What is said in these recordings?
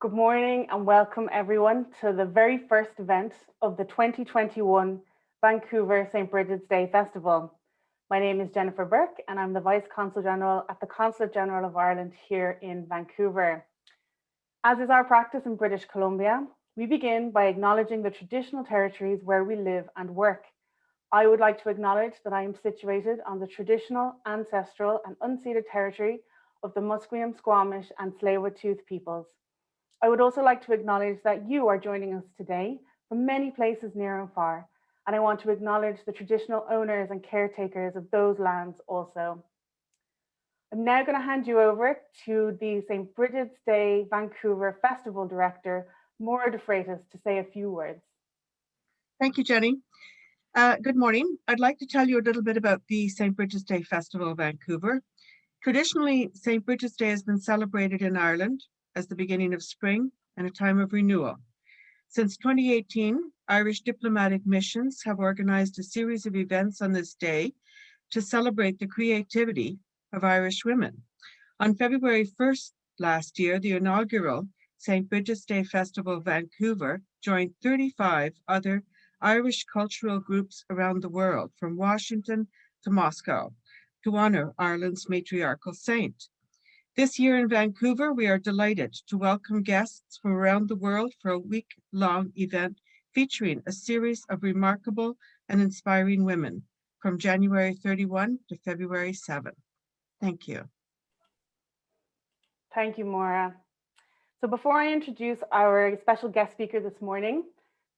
Good morning and welcome everyone to the very first event of the 2021 Vancouver St. Bridget's Day Festival. My name is Jennifer Burke and I'm the Vice Consul General at the Consulate General of Ireland here in Vancouver. As is our practice in British Columbia, we begin by acknowledging the traditional territories where we live and work. I would like to acknowledge that I am situated on the traditional, ancestral and unceded territory of the Musqueam, Squamish and Tsleil-Waututh peoples. I would also like to acknowledge that you are joining us today from many places near and far, and I want to acknowledge the traditional owners and caretakers of those lands also. I'm now going to hand you over to the St. Bridget's Day Vancouver Festival Director, Maura de Freitas, to say a few words. Thank you, Jenny. Good morning. I'd like to tell you a little bit about the St. Bridget's Day Festival Vancouver. Traditionally, St. Bridget's Day has been celebrated in Ireland as the beginning of spring and a time of renewal. Since 2018, Irish diplomatic missions have organized a series of events on this day to celebrate the creativity of Irish women. On February 1st last year, the inaugural St. Bridget's Day Festival Vancouver joined 35 other Irish cultural groups around the world, from Washington to Moscow, to honor Ireland's matriarchal saint. This year in Vancouver, we are delighted to welcome guests from around the world for a week-long event featuring a series of remarkable and inspiring women from January 31 to February 7. Thank you. Thank you, Maura. So before I introduce our special guest speaker this morning,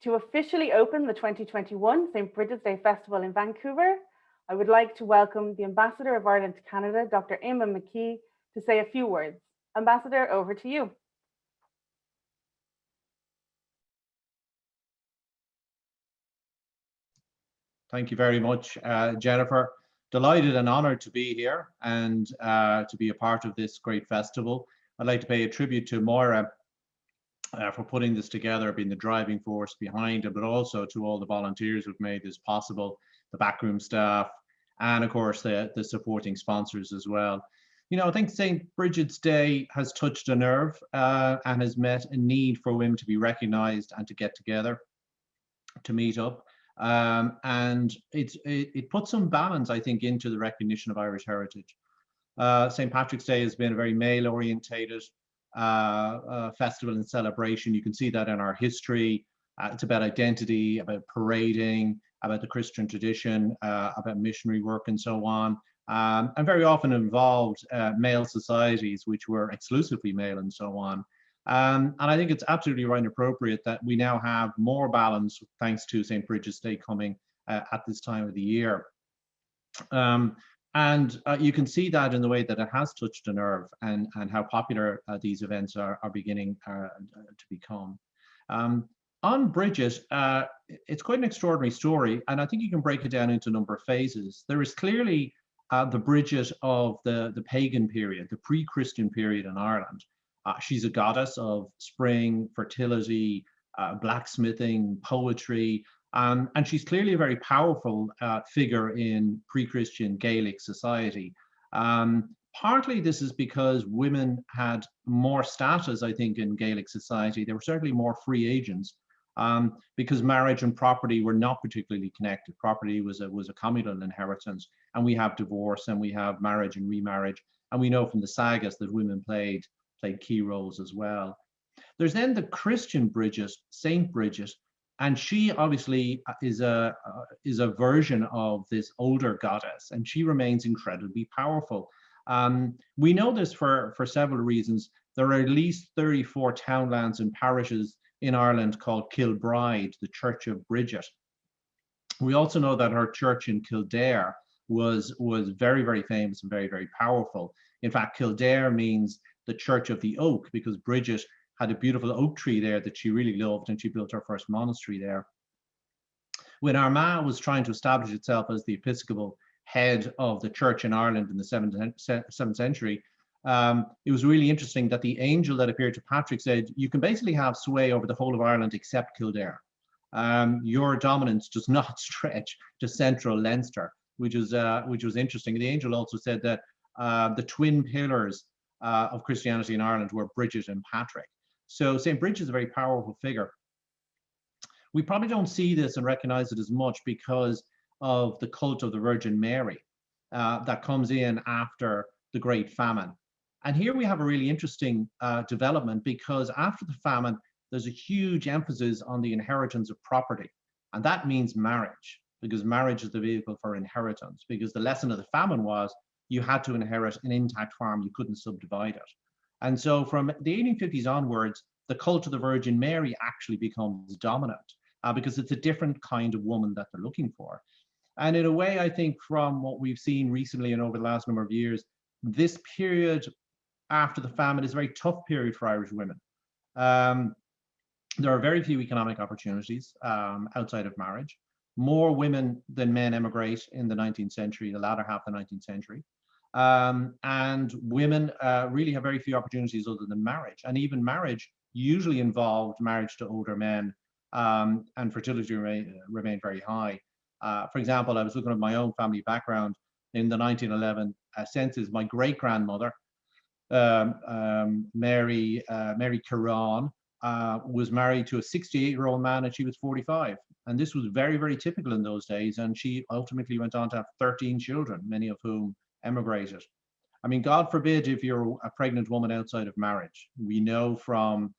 to officially open the 2021 St. Bridget's Day Festival in Vancouver, I would like to welcome the Ambassador of Ireland to Canada, Dr. Ailbhe Smyth, to say a few words. Ambassador, over to you. Thank you very much, Jennifer. Delighted and honored to be here and to be a part of this great festival. I'd like to pay a tribute to Maura for putting this together, being the driving force behind it, but also to all the volunteers who've made this possible, the backroom staff, and of course the supporting sponsors as well. You know, I think St. Bridget's Day has touched a nerve and has met a need for women to be recognized and to get together, to meet up. And it puts some balance, I think, into the recognition of Irish heritage. St. Patrick's Day has been a very male-orientated festival and celebration. You can see that in our history. It's about identity, about parading, about the Christian tradition, about missionary work and so on. And very often involved male societies, which were exclusively male and so on. And I think it's absolutely right and appropriate that we now have more balance thanks to St. Bridget's Day coming at this time of the year. And you can see that in the way that it has touched a nerve and how popular these events are beginning to become. On Bridget, it's quite an extraordinary story, and I think you can break it down into a number of phases. There is clearly the Bridget of the pagan period, the pre-Christian period in Ireland. She's a goddess of spring, fertility, blacksmithing, poetry, and she's clearly a very powerful figure in pre-Christian Gaelic society. Partly this is because women had more status, I think, in Gaelic society. They were certainly more free agents because marriage and property were not particularly connected. Property was a communal inheritance, and we have divorce and we have marriage and remarriage, and we know from the sagas that women played key roles as well. There's then the Christian Bridget, Saint Bridget, and she obviously is a version of this older goddess, and she remains incredibly powerful. We know this for several reasons. There are at least 34 townlands and parishes in Ireland called Kilbride, the Church of Bridget. We also know that her church in Kildare was very, very famous and very, very powerful. In fact, Kildare means the Church of the Oak, because Bridget had a beautiful oak tree there that she really loved, and she built her first monastery there. When Armagh was trying to establish itself as the episcopal head of the church in Ireland in the 7th century, it was really interesting that the angel that appeared to Patrick said, you can basically have sway over the whole of Ireland except Kildare. Your dominance does not stretch to central Leinster, which was interesting. The angel also said that the twin pillars of Christianity in Ireland were Bridget and Patrick. So St. Bridget is a very powerful figure. We probably don't see this and recognize it as much because of the cult of the Virgin Mary that comes in after the Great Famine. And here we have a really interesting development, because after the famine, there's a huge emphasis on the inheritance of property. And that means marriage, because marriage is the vehicle for inheritance, because the lesson of the famine was you had to inherit an intact farm, you couldn't subdivide it. And so from the 1850s onwards, the cult of the Virgin Mary actually becomes dominant, because it's a different kind of woman that they're looking for. And in a way, I think from what we've seen recently and over the last number of years, this period after the famine is a very tough period for Irish women. There are very few economic opportunities outside of marriage. More women than men emigrate in the 19th century, the latter half of the 19th century. And women really have very few opportunities other than marriage. And even marriage usually involved marriage to older men, and fertility remained very high. For example, I was looking at my own family background. In the 1911 census, my great-grandmother, Mary Curran, was married to a 68-year-old man, and she was 45. And this was very, very typical in those days. And she ultimately went on to have 13 children, many of whom emigrated. I mean, God forbid if you're a pregnant woman outside of marriage. We know from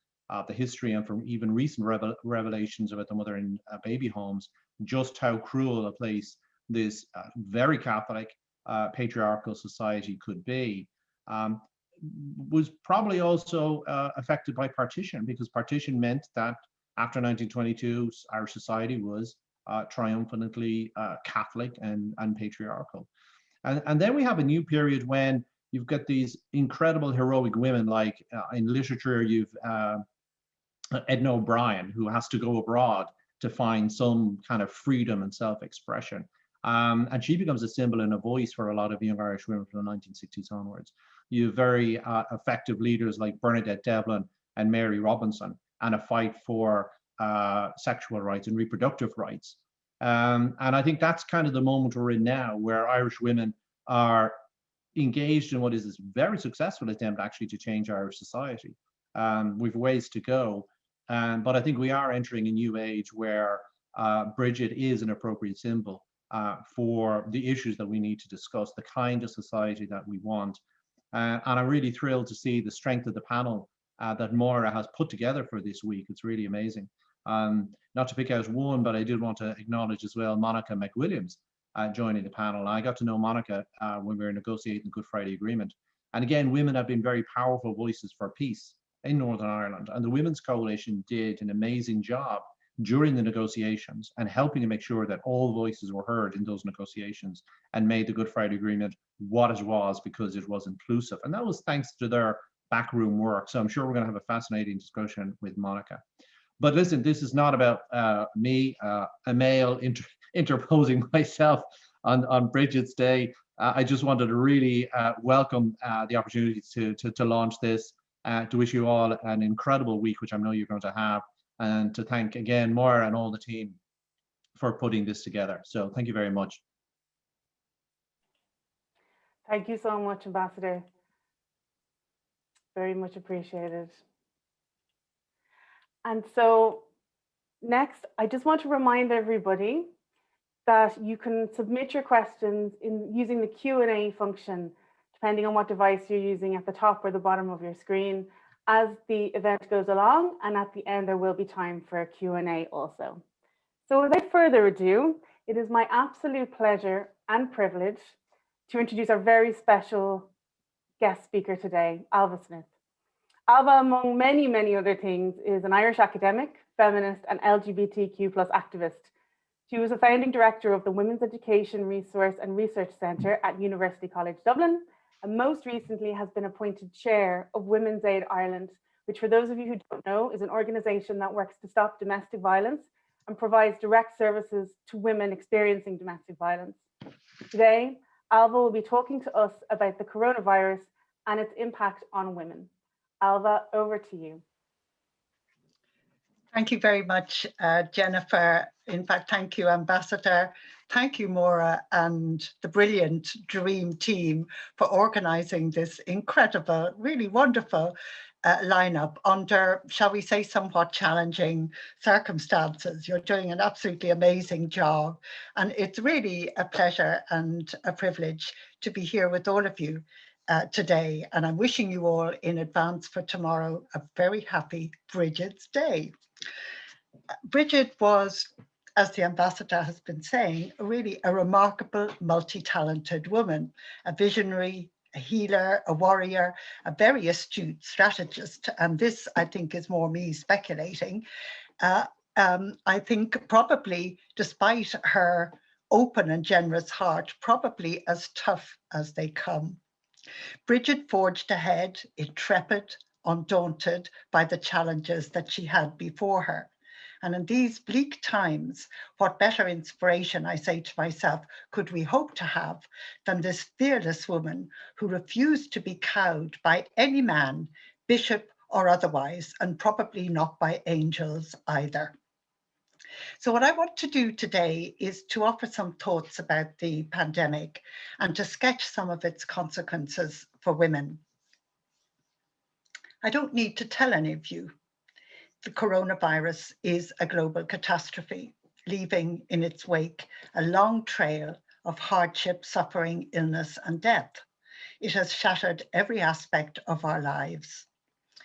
the history and from even recent revelations about the mother and baby homes, just how cruel a place this very Catholic patriarchal society could be. Was probably also affected by partition, because partition meant that after 1922, Irish society was triumphantly Catholic and patriarchal. And then we have a new period when you've got these incredible heroic women, like in literature, you've Edna O'Brien, who has to go abroad to find some kind of freedom and self-expression. And she becomes a symbol and a voice for a lot of young Irish women from the 1960s onwards. You have very effective leaders like Bernadette Devlin and Mary Robinson, and a fight for sexual rights and reproductive rights. And I think that's kind of the moment we're in now, where Irish women are engaged in what is this very successful attempt actually to change Irish society. We've ways to go, but I think we are entering a new age where Bridget is an appropriate symbol for the issues that we need to discuss, the kind of society that we want. And I'm really thrilled to see the strength of the panel that Maura has put together for this week. It's really amazing. Not to pick out one, but I did want to acknowledge as well Monica McWilliams joining the panel. I got to know Monica when we were negotiating the Good Friday Agreement. And again, women have been very powerful voices for peace in Northern Ireland. And the Women's Coalition did an amazing job during the negotiations and helping to make sure that all voices were heard in those negotiations, and made the Good Friday Agreement what it was, because it was inclusive. And that was thanks to their backroom work. So I'm sure we're going to have a fascinating discussion with Monica. But listen, this is not about me, a male, interposing myself on Bridget's Day. I just wanted to really welcome the opportunity to launch this, to wish you all an incredible week, which I know you're going to have, and to thank again Maura and all the team for putting this together. So thank you very much. Thank you so much, Ambassador. Very much appreciated. And so next, I just want to remind everybody that you can submit your questions using the Q&A function, depending on what device you're using, at the top or the bottom of your screen, as the event goes along. And at the end, there will be time for a Q&A also. So without further ado, it is my absolute pleasure and privilege to introduce our very special guest speaker today, Ailbhe Smyth. Ailbhe, among many, many other things, is an Irish academic, feminist, and LGBTQ+ activist. She was a founding director of the Women's Education Resource and Research Centre at University College Dublin, and most recently has been appointed chair of Women's Aid Ireland, which, for those of you who don't know, is an organisation that works to stop domestic violence and provides direct services to women experiencing domestic violence. Today, Ailbhe will be talking to us about the coronavirus and its impact on women. Ailbhe, over to you. Thank you very much, Jennifer. In fact, thank you, Ambassador. Thank you, Maura, and the brilliant Dream team for organising this incredible, really wonderful lineup under, shall we say, somewhat challenging circumstances. You're doing an absolutely amazing job. And it's really a pleasure and a privilege to be here with all of you today. And I'm wishing you all in advance for tomorrow a very happy Bridget's Day. Bridget was, as the ambassador has been saying, really a remarkable, multi-talented woman, a visionary, a healer, a warrior, a very astute strategist. And this, I think, is more me speculating. I think probably, despite her open and generous heart, probably as tough as they come. Bridget forged ahead, intrepid, undaunted by the challenges that she had before her. And in these bleak times, what better inspiration, I say to myself, could we hope to have than this fearless woman who refused to be cowed by any man, bishop or otherwise, and probably not by angels either. So what I want to do today is to offer some thoughts about the pandemic and to sketch some of its consequences for women. I don't need to tell any of you the coronavirus is a global catastrophe, leaving in its wake a long trail of hardship, suffering, illness, and death. It has shattered every aspect of our lives.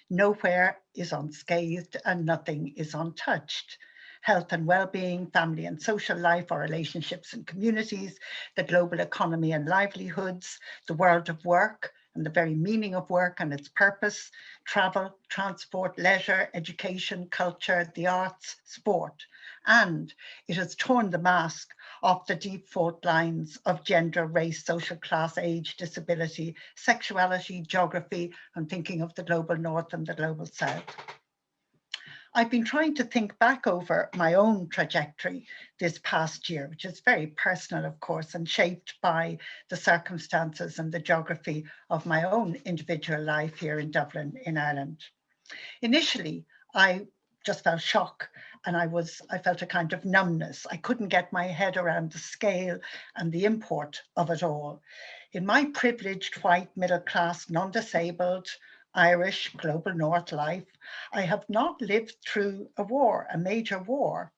Nowhere is unscathed and nothing is untouched. Health and well-being, family and social life, our relationships and communities, the global economy and livelihoods, the world of work, and the very meaning of work and its purpose, travel, transport, leisure, education, culture, the arts, sport. And it has torn the mask off the deep fault lines of gender, race, social class, age, disability, sexuality, geography, and thinking of the global north and the global south. I've been trying to think back over my own trajectory this past year, which is very personal, of course, and shaped by the circumstances and the geography of my own individual life here in Dublin, in Ireland. Initially, I just felt shock and I felt a kind of numbness. I couldn't get my head around the scale and the import of it all. In my privileged, white, middle-class, non-disabled, Irish, global north life, I have not lived through a war, a major war.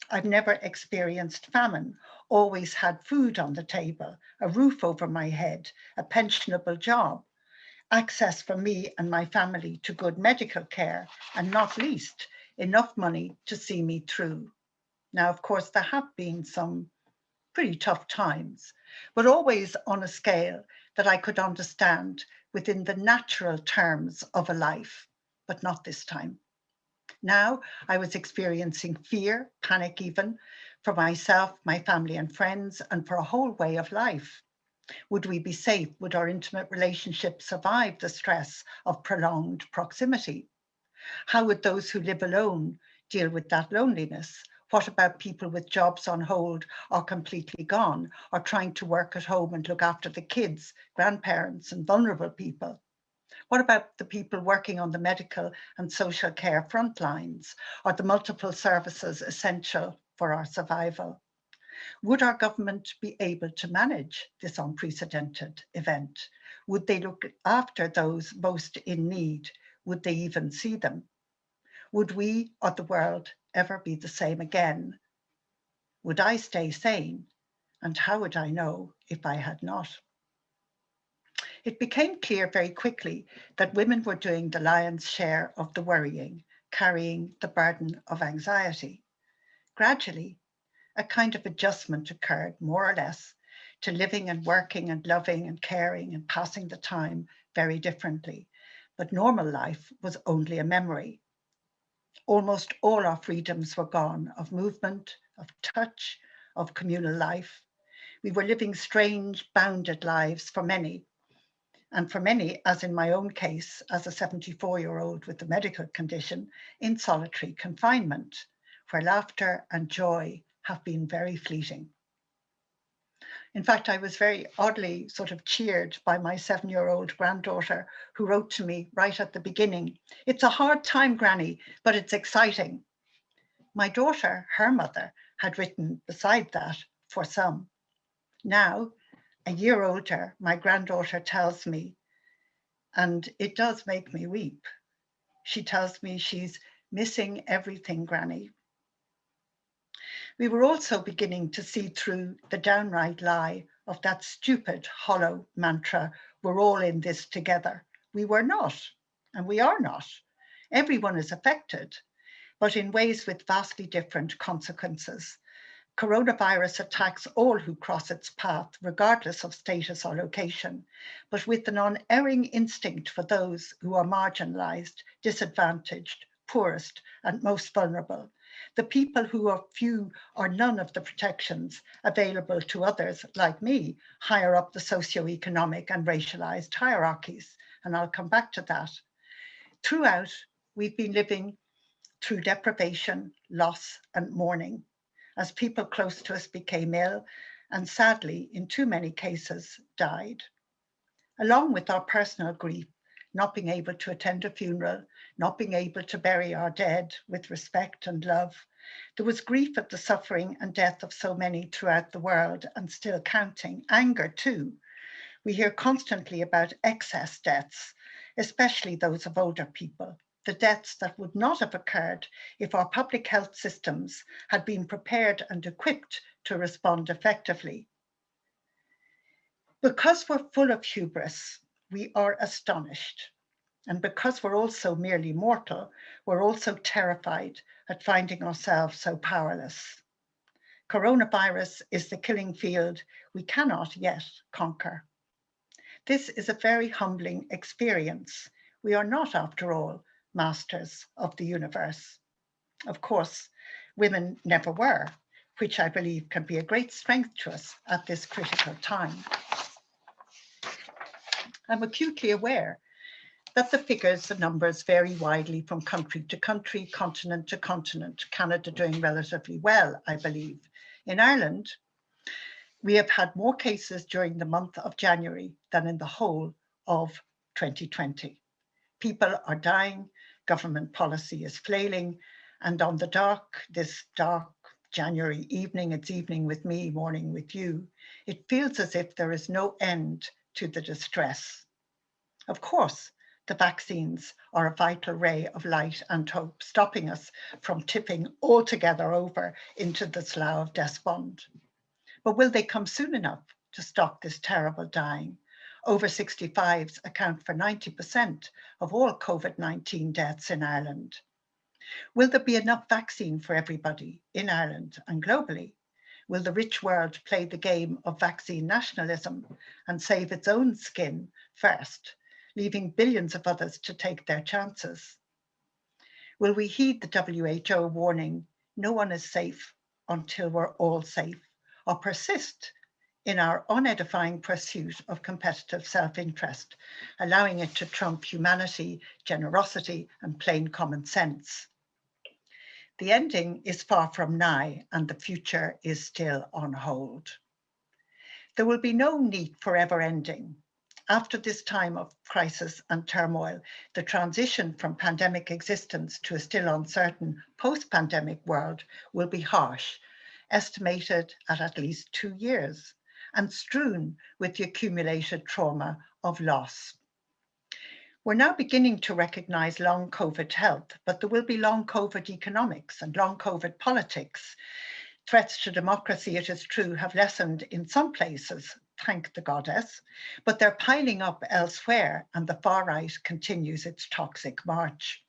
I've never experienced famine, always had food on the table, a roof over my head, a pensionable job, access for me and my family to good medical care, and not least, enough money to see me through. Now, of course, there have been some pretty tough times, but always on a scale that I could understand within the natural terms of a life, but not this time. Now I was experiencing fear, panic even, for myself, my family and friends, and for a whole way of life. Would we be safe? Would our intimate relationships survive the stress of prolonged proximity? How would those who live alone deal with that loneliness? What about people with jobs on hold or completely gone, or trying to work at home and look after the kids, grandparents, and vulnerable people? What about the people working on the medical and social care front lines, or the multiple services essential for our survival? Would our government be able to manage this unprecedented event? Would they look after those most in need? Would they even see them? Would we or the world ever be the same again? Would I stay sane? And how would I know if I had not? It became clear very quickly that women were doing the lion's share of the worrying, carrying the burden of anxiety. Gradually, a kind of adjustment occurred, more or less, to living and working and loving and caring and passing the time very differently. But normal life was only a memory. Almost all our freedoms were gone, of movement, of touch, of communal life. We were living strange, bounded lives for many. And for many, as in my own case, as a 74-year-old with a medical condition, in solitary confinement, where laughter and joy have been very fleeting. In fact, I was very oddly sort of cheered by my 7-year-old granddaughter who wrote to me right at the beginning, "It's a hard time, Granny, but it's exciting." My daughter, her mother, had written beside that, "For some." Now, a year older, my granddaughter tells me, and it does make me weep, She tells me she's missing everything, Granny. We were also beginning to see through the downright lie of that stupid, hollow mantra, we're all in this together. We were not, and we are not. Everyone is affected, but in ways with vastly different consequences. Coronavirus attacks all who cross its path, regardless of status or location, but with an unerring instinct for those who are marginalized, disadvantaged, poorest, and most vulnerable. The people who have few or none of the protections available to others, like me, higher up the socioeconomic and racialized hierarchies. And I'll come back to that. Throughout, we've been living through deprivation, loss, and mourning, as people close to us became ill and sadly, in too many cases, died. Along with our personal grief, not being able to attend a funeral, not being able to bury our dead with respect and love, there was grief at the suffering and death of so many throughout the world and still counting. Anger too. We hear constantly about excess deaths, especially those of older people, the deaths that would not have occurred if our public health systems had been prepared and equipped to respond effectively. Because we're full of hubris, we are astonished. And because we're also merely mortal, we're also terrified at finding ourselves so powerless. Coronavirus is the killing field we cannot yet conquer. This is a very humbling experience. We are not, after all, masters of the universe. Of course, women never were, which I believe can be a great strength to us at this critical time. I'm acutely aware that the figures and numbers vary widely from country to country, continent to continent. Canada doing relatively well, I believe. In Ireland, we have had more cases during the month of January than in the whole of 2020. People are dying, government policy is flailing, and on this dark January evening, it's evening with me, morning with you, it feels as if there is no end to the distress. Of course, the vaccines are a vital ray of light and hope, stopping us from tipping altogether over into the slough of despond. But will they come soon enough to stop this terrible dying? Over 65s account for 90% of all COVID-19 deaths in Ireland. Will there be enough vaccine for everybody in Ireland and globally? Will the rich world play the game of vaccine nationalism and save its own skin first, leaving billions of others to take their chances? Will we heed the WHO warning, no one is safe until we're all safe, or persist in our unedifying pursuit of competitive self-interest, allowing it to trump humanity, generosity, and plain common sense? The ending is far from nigh, and the future is still on hold. There will be no neat forever ending. After this time of crisis and turmoil, the transition from pandemic existence to a still uncertain post-pandemic world will be harsh, estimated at least 2 years, and strewn with the accumulated trauma of loss. We're now beginning to recognize long COVID health, but there will be long COVID economics and long COVID politics. Threats to democracy, it is true, have lessened in some places, thank the goddess, but they're piling up elsewhere, and the far right continues its toxic march.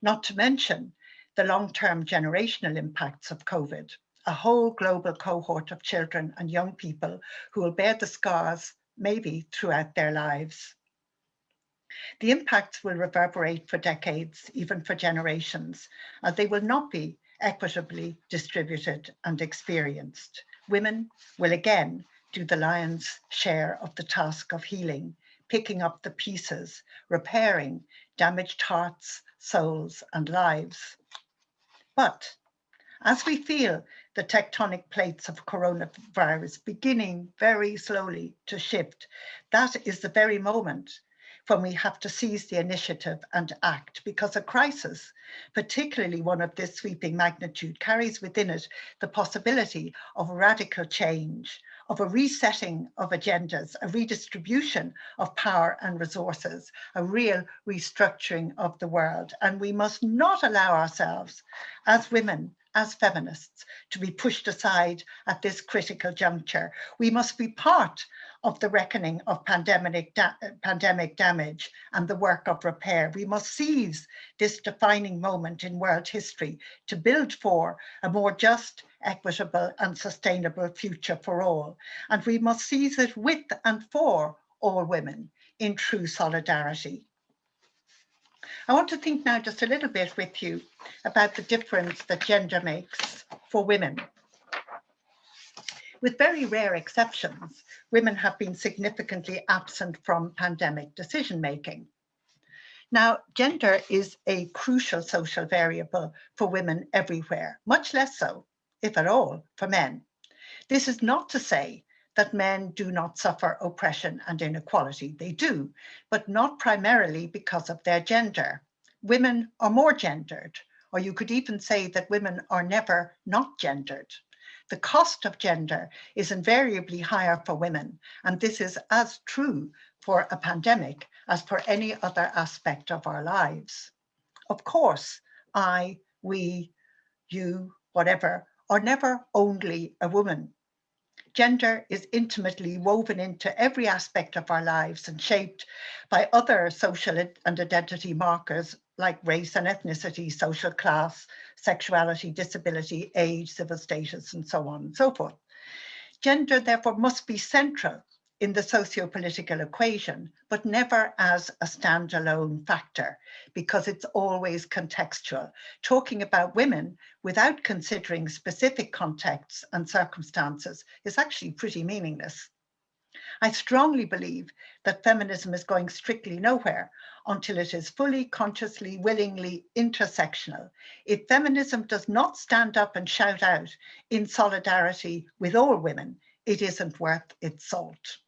Not to mention the long-term generational impacts of COVID, a whole global cohort of children and young people who will bear the scars maybe throughout their lives. The impacts will reverberate for decades, even for generations, as they will not be equitably distributed and experienced. Women will again do the lion's share of the task of healing, picking up the pieces, repairing damaged hearts, souls, and lives. But as we feel the tectonic plates of coronavirus beginning very slowly to shift, that is the very moment when we have to seize the initiative and act, because a crisis, particularly one of this sweeping magnitude, carries within it the possibility of radical change, of a resetting of agendas, a redistribution of power and resources, a real restructuring of the world. And we must not allow ourselves as women, as feminists, to be pushed aside at this critical juncture. We must be part of the reckoning of pandemic damage and the work of repair. We must seize this defining moment in world history to build for a more just, equitable and sustainable future for all. And we must seize it with and for all women in true solidarity. I want to think now just a little bit with you about the difference that gender makes for women. With very rare exceptions, women have been significantly absent from pandemic decision-making. Now, gender is a crucial social variable for women everywhere, much less so, if at all, for men. This is not to say that men do not suffer oppression and inequality. They do, but not primarily because of their gender. Women are more gendered, or you could even say that women are never not gendered. The cost of gender is invariably higher for women, and this is as true for a pandemic as for any other aspect of our lives. Of course, I, we, you, whatever, are never only a woman. Gender is intimately woven into every aspect of our lives and shaped by other social and identity markers like race and ethnicity, social class, sexuality, disability, age, civil status, and so on and so forth. Gender, therefore, must be central in the socio-political equation, but never as a standalone factor, because it's always contextual. Talking about women without considering specific contexts and circumstances is actually pretty meaningless. I strongly believe that feminism is going strictly nowhere until it is fully, consciously, willingly intersectional. If feminism does not stand up and shout out in solidarity with all women, it isn't worth its salt.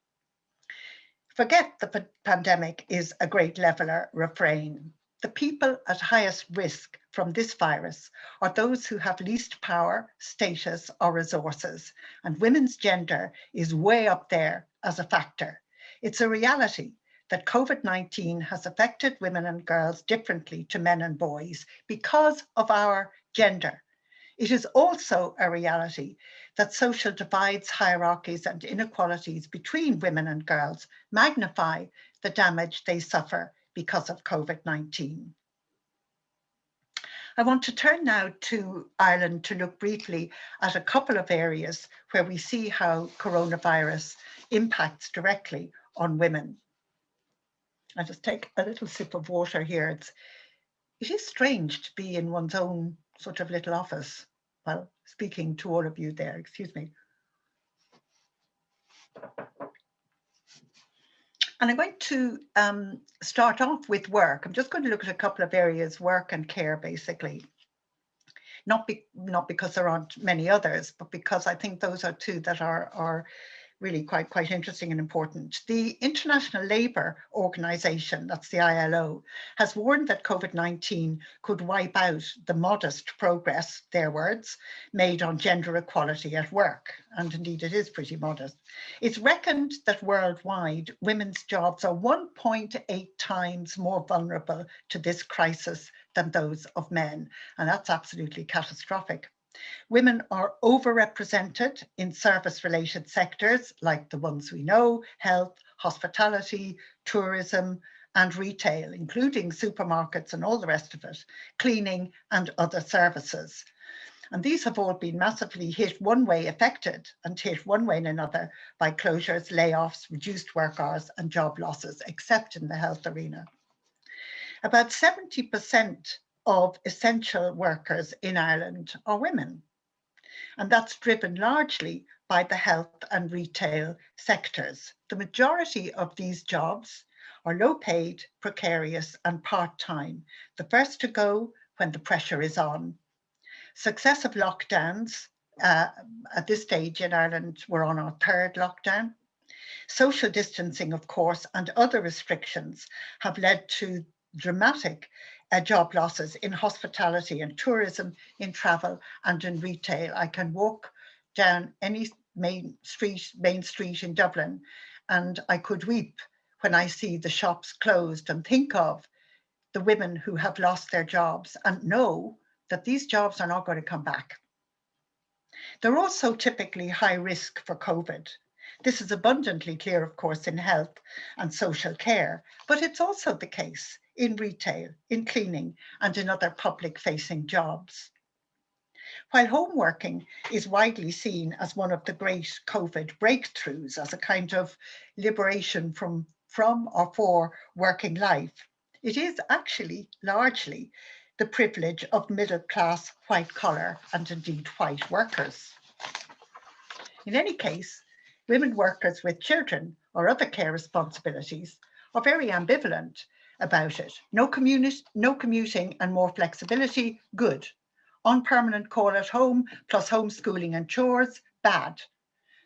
Forget the pandemic is a great leveler refrain. The people at highest risk from this virus are those who have least power, status, or resources, and women's gender is way up there as a factor. It's a reality that COVID-19 has affected women and girls differently to men and boys because of our gender. It is also a reality that social divides, hierarchies, and inequalities between women and girls magnify the damage they suffer because of COVID-19. I want to turn now to Ireland to look briefly at a couple of areas where we see how coronavirus impacts directly on women. I'll just take a little sip of water here. It is strange to be in one's own sort of little office while speaking to all of you there, excuse me. And I'm going to start off with work. I'm just going to look at a couple of areas, work and care, basically. Not because there aren't many others, but because I think those are two that are really quite interesting and important. The International Labour Organization, that's the ILO, has warned that COVID-19 could wipe out the modest progress, their words, made on gender equality at work. And indeed, it is pretty modest. It's reckoned that worldwide, women's jobs are 1.8 times more vulnerable to this crisis than those of men. And that's absolutely catastrophic. Women are overrepresented in service-related sectors like the ones we know, health, hospitality, tourism, and retail, including supermarkets and all the rest of it, cleaning and other services. And these have all been massively hit one way, affected and hit one way and another by closures, layoffs, reduced work hours and job losses, except in the health arena. About 70% of essential workers in Ireland are women. And that's driven largely by the health and retail sectors. The majority of these jobs are low paid, precarious and part-time, the first to go when the pressure is on. Successive lockdowns, at this stage in Ireland, we're on our third lockdown. Social distancing, of course, and other restrictions have led to dramatic job losses in hospitality and tourism, in travel and in retail. I can walk down any Main Street in Dublin, and I could weep when I see the shops closed and think of the women who have lost their jobs and know that these jobs are not going to come back. They're also typically high risk for COVID. This is abundantly clear, of course, in health and social care, but it's also the case in retail, in cleaning, and in other public-facing jobs. While home working is widely seen as one of the great COVID breakthroughs, as a kind of liberation from or for working life, it is actually largely the privilege of middle-class, white-collar, and indeed white workers. In any case, women workers with children or other care responsibilities are very ambivalent about it. No commuting and more flexibility, good. On permanent call at home, plus homeschooling and chores, bad.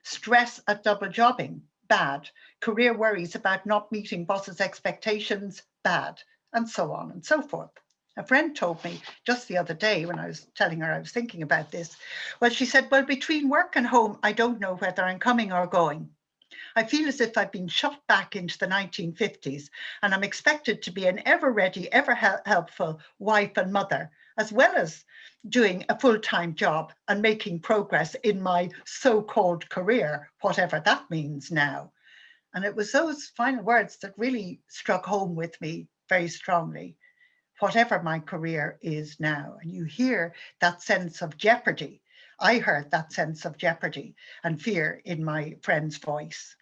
Stress at double jobbing, bad. Career worries about not meeting bosses' expectations, bad. And so on and so forth. A friend told me just the other day when I was telling her I was thinking about this, well, she said, well, between work and home, I don't know whether I'm coming or going. I feel as if I've been shot back into the 1950s and I'm expected to be an ever ready, ever helpful wife and mother, as well as doing a full-time job and making progress in my so-called career, whatever that means now. And it was those final words that really struck home with me very strongly. Whatever my career is now. And you hear that sense of jeopardy. I heard that sense of jeopardy and fear in my friend's voice.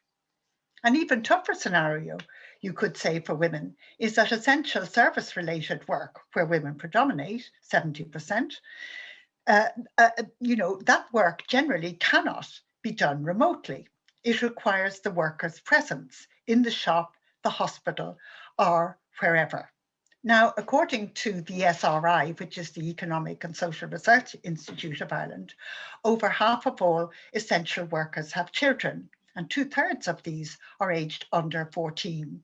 An even tougher scenario, you could say, for women is that essential service-related work, where women predominate, 70%, that work generally cannot be done remotely. It requires the worker's presence in the shop, the hospital, or wherever. Now, according to the SRI, which is the Economic and Social Research Institute of Ireland, over half of all essential workers have children, and 2/3 of these are aged under 14.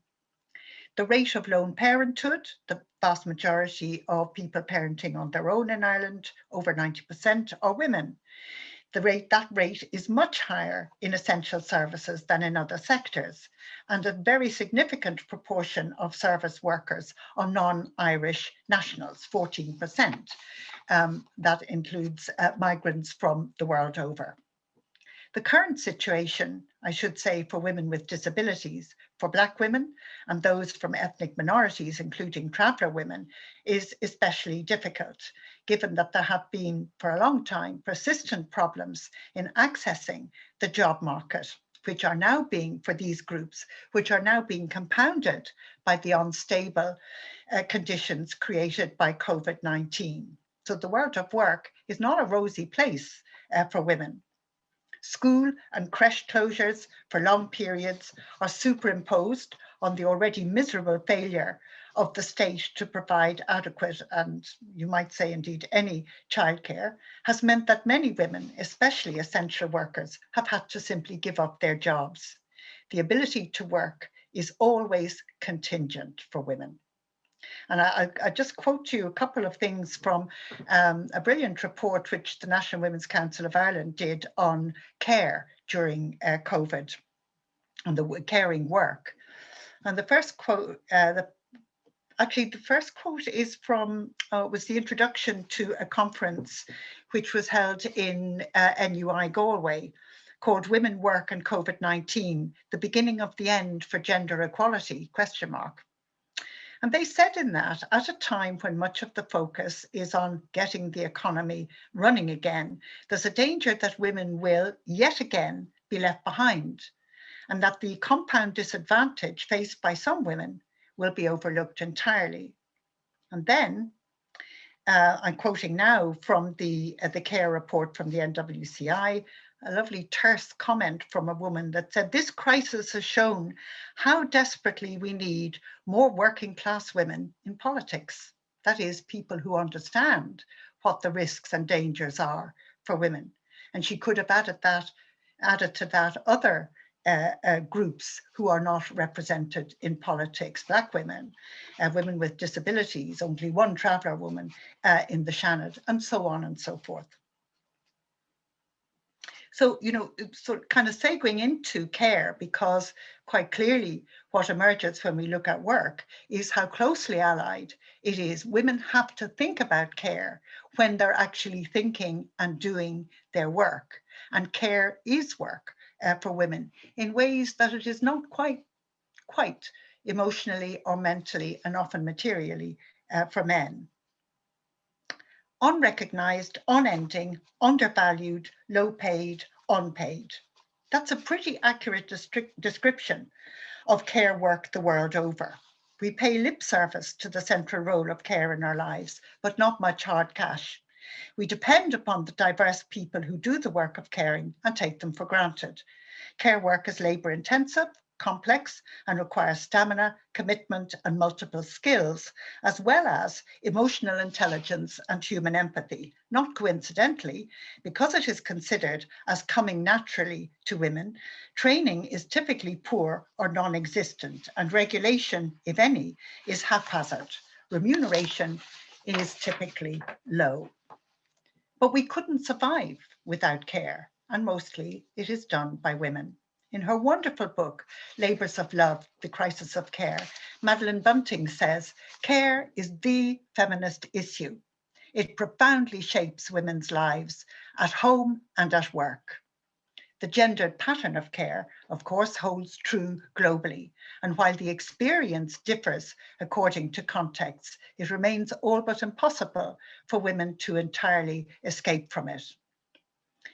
The rate of lone parenthood, the vast majority of people parenting on their own in Ireland, over 90%, are women. That rate is much higher in essential services than in other sectors, and a very significant proportion of service workers are non-Irish nationals, 14%. That includes migrants from the world over. The current situation, I should say, for women with disabilities, for Black women and those from ethnic minorities, including traveller women, is especially difficult, given that there have been, for a long time, persistent problems in accessing the job market, which are now being, for these groups, which are now being compounded by the unstable conditions created by COVID-19. So the world of work is not a rosy place for women. School and creche closures for long periods are superimposed on the already miserable failure of the state to provide adequate and, you might say indeed, any childcare, has meant that many women, especially essential workers, have had to simply give up their jobs. The ability to work is always contingent for women. And I just quote to you a couple of things from a brilliant report which the National Women's Council of Ireland did on care during COVID and the caring work. And the first quote, the first quote is from, was the introduction to a conference which was held in NUI Galway, called Women, Work and COVID-19, the beginning of the end for gender equality, ? And they said in that, at a time when much of the focus is on getting the economy running again, there's a danger that women will yet again be left behind, and that the compound disadvantage faced by some women will be overlooked entirely. And then, I'm quoting now from the care report from the NWCI, a lovely terse comment from a woman that said, this crisis has shown how desperately we need more working class women in politics. That is, people who understand what the risks and dangers are for women. And she could have added to that other groups who are not represented in politics, Black women, women with disabilities, only one traveller woman in the Seanad, and so on and so forth. So, sort of kind of segueing into care, because quite clearly what emerges when we look at work is how closely allied it is. Women have to think about care when they're actually thinking and doing their work. And care is work for women in ways that it is not quite emotionally or mentally and often materially for men. Unrecognized, unending, undervalued, low paid, unpaid. That's a pretty accurate description of care work the world over. We pay lip service to the central role of care in our lives, but not much hard cash. We depend upon the diverse people who do the work of caring and take them for granted. Care work is labor intensive, complex, and requires stamina, commitment, and multiple skills, as well as emotional intelligence and human empathy. Not coincidentally, because it is considered as coming naturally to women, training is typically poor or non-existent, and regulation, if any, is haphazard. Remuneration is typically low. But we couldn't survive without care, and mostly it is done by women. In her wonderful book, Labours of Love, The Crisis of Care, Madeline Bunting says, care is the feminist issue. It profoundly shapes women's lives at home and at work. The gendered pattern of care, of course, holds true globally. And while the experience differs according to contexts, it remains all but impossible for women to entirely escape from it.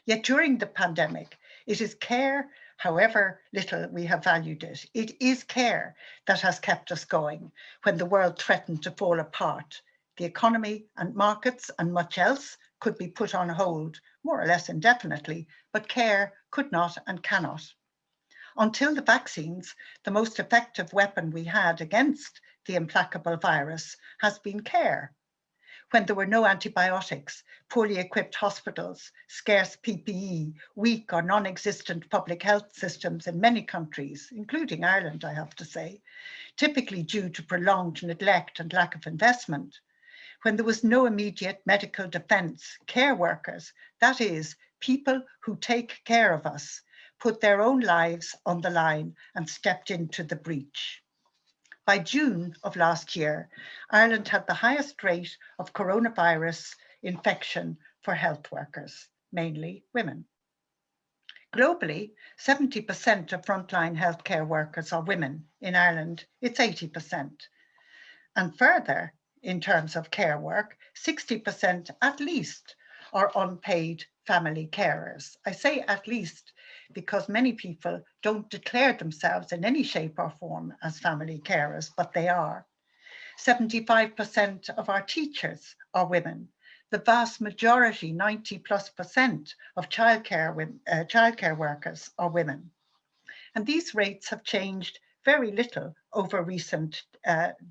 Yet during the pandemic, it is care, however little we have valued it, it is care that has kept us going when the world threatened to fall apart. The economy and markets and much else could be put on hold, more or less indefinitely, but care could not and cannot. Until the vaccines, the most effective weapon we had against the implacable virus has been care. When there were no antibiotics, poorly equipped hospitals, scarce PPE, weak or non-existent public health systems in many countries, including Ireland, I have to say, typically due to prolonged neglect and lack of investment. When there was no immediate medical defense, care workers, that is, people who take care of us, put their own lives on the line and stepped into the breach. By June of last year, Ireland had the highest rate of coronavirus infection for health workers, mainly women. Globally, 70% of frontline healthcare workers are women. In Ireland, it's 80%. And further, in terms of care work, 60% at least are unpaid family carers. I say at least because many people don't declare themselves in any shape or form as family carers, but they are. 75% of our teachers are women. The vast majority, 90+% of childcare workers are women. And these rates have changed very little over recent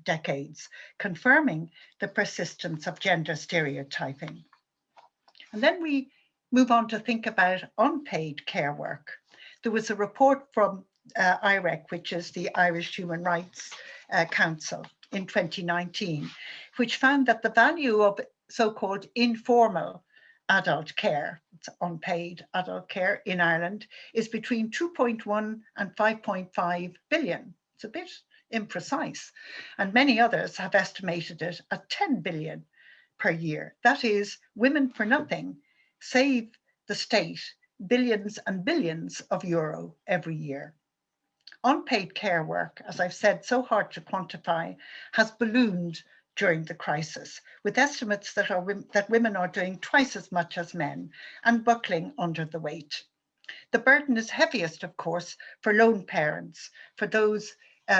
decades, confirming the persistence of gender stereotyping. And then we move on to think about unpaid care work. There was a report from IREC, which is the Irish Human Rights Council, in 2019, which found that the value of so-called informal adult care, it's unpaid adult care in Ireland, is between 2.1 and 5.5 billion. It's a bit imprecise. And many others have estimated it at 10 billion per year. That is, women for nothing save the state billions and billions of euro every year. Unpaid care work, as I've said, so hard to quantify, has ballooned during the crisis, with estimates that women are doing twice as much as men and buckling under the weight. The burden is heaviest, of course, for lone parents, for those